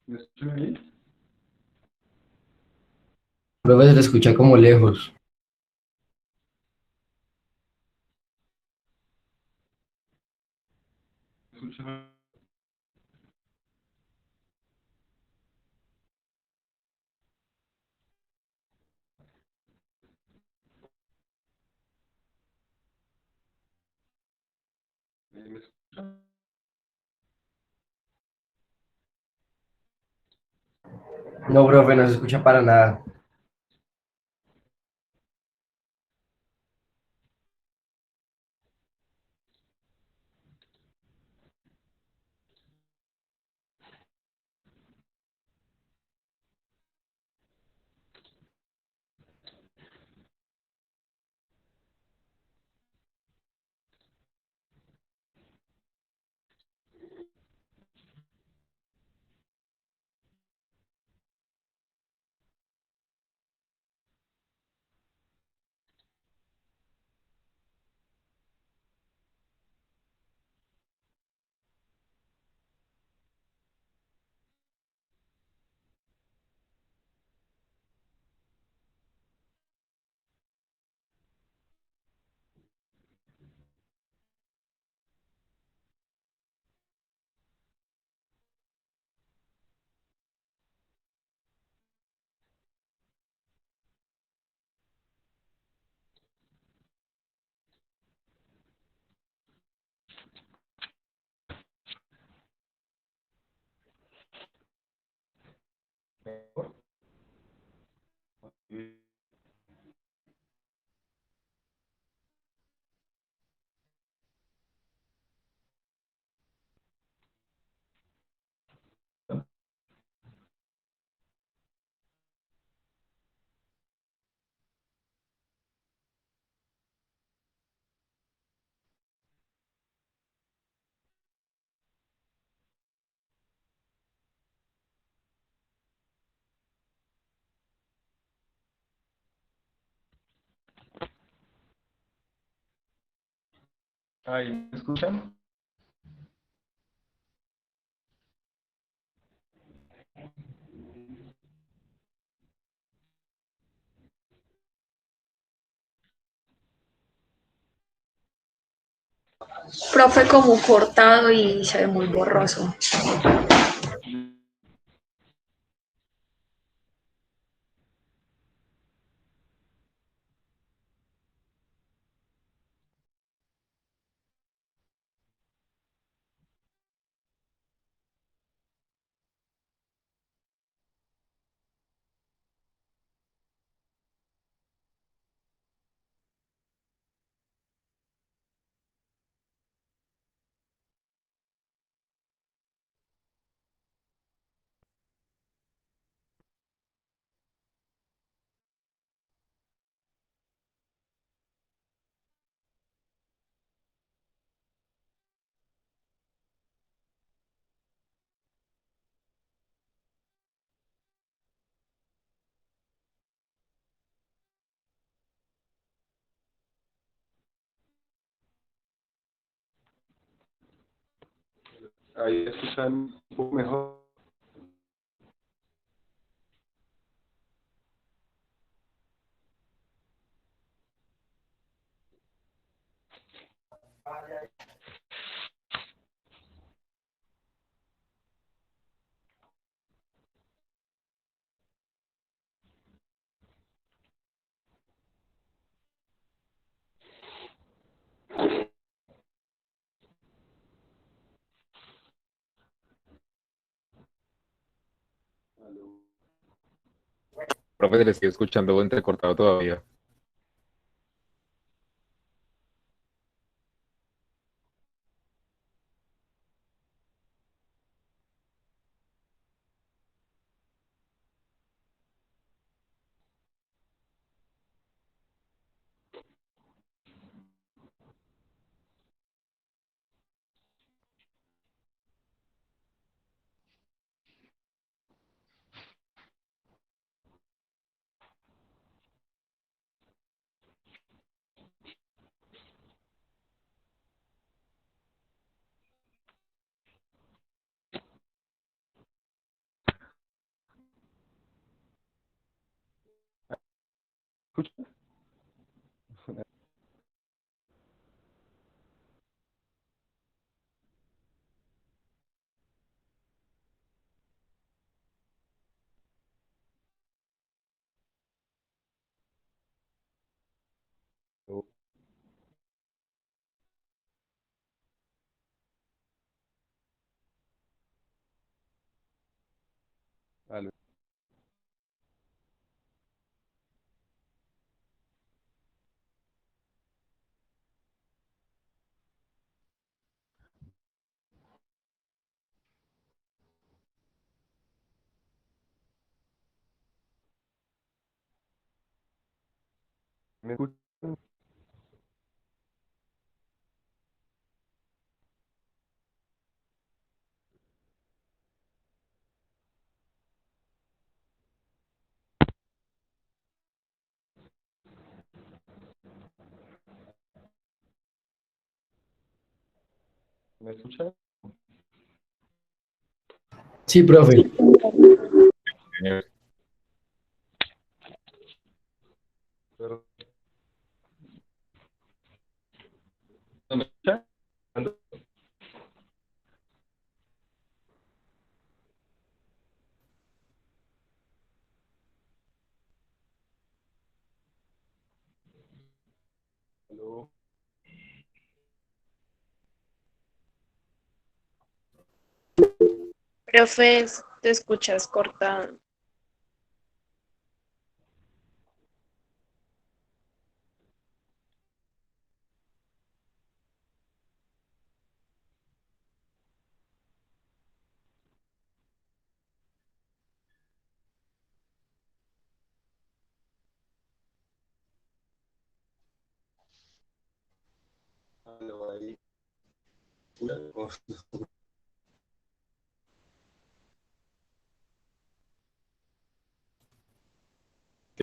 ¿Me escuchan ahí? Profe, se le escucha como lejos. ¿Me escuchan? ¿Me escuchan? No, profe, no se escucha para nada. Ahí me escuchan. Profe, como cortado y se ve muy borroso. Ahí me escuchan un poco mejor. Profe, se le sigue escuchando entrecortado todavía. ¿Escuchan? Aló. ¿Me escuchan? ¿Me escuchan? Sí, profe. Señor. Pero- ¿No me escuchan? Aló. Profe, te escuchas cortado.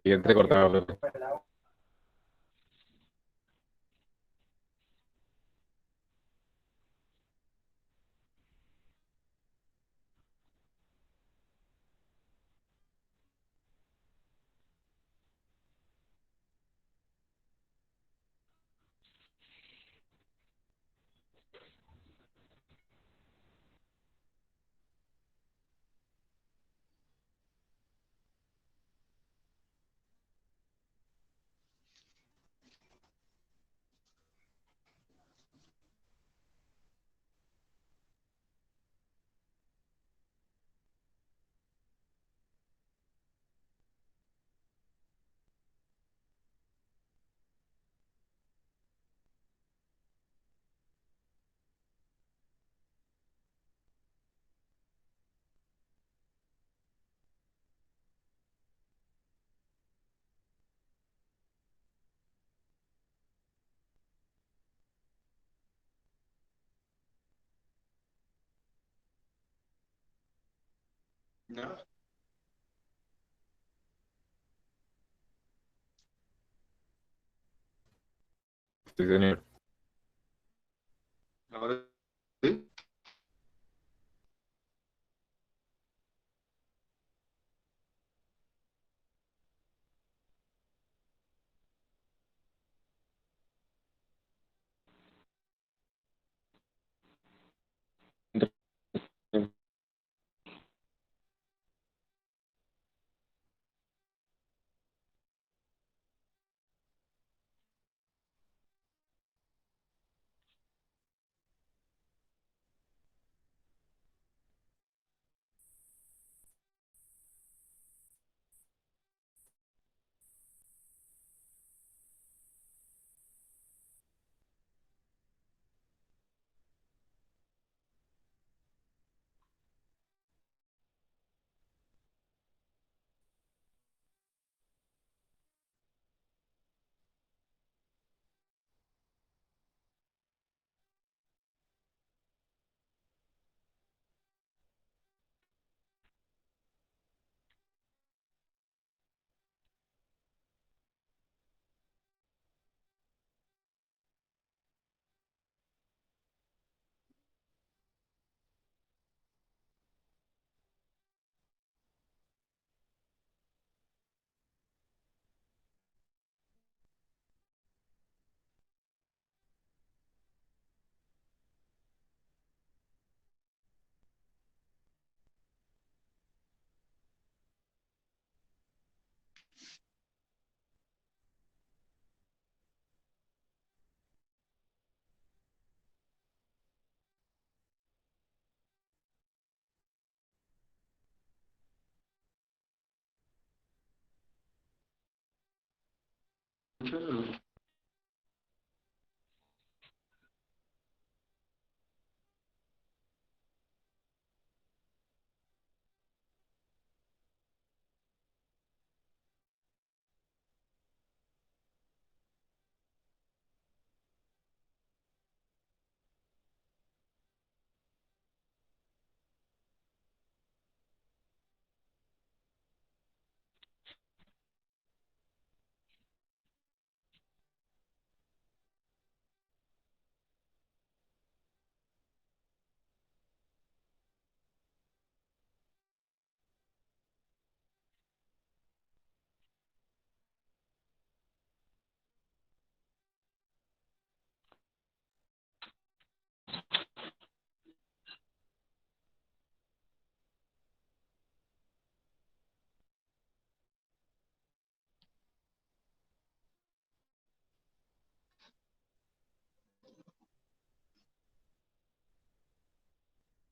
Sigue entrecortado, profe. Sí, señor. Ahora sí.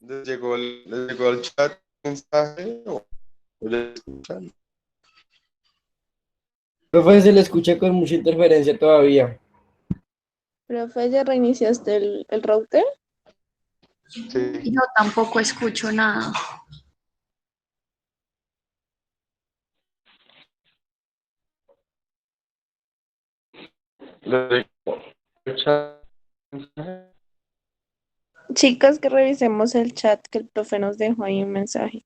Les llegó al chat un mensaje o le escuchan? Profe, se le escucha con mucha interferencia todavía. Profe, ¿ya reiniciaste el router? Sí. Yo tampoco escucho nada. Les llegó al chat Chicas, que revisemos el chat que el profe nos dejó ahí un mensaje.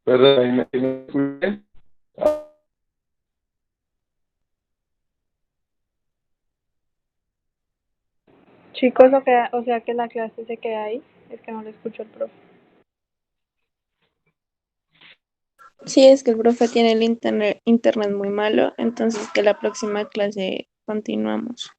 Perdón, ¿ahí me escuché? Chicos, o sea que la clase se queda ahí. Es que no le escucho al profe. Sí, es que el profe tiene el internet muy malo, entonces que la próxima clase continuamos.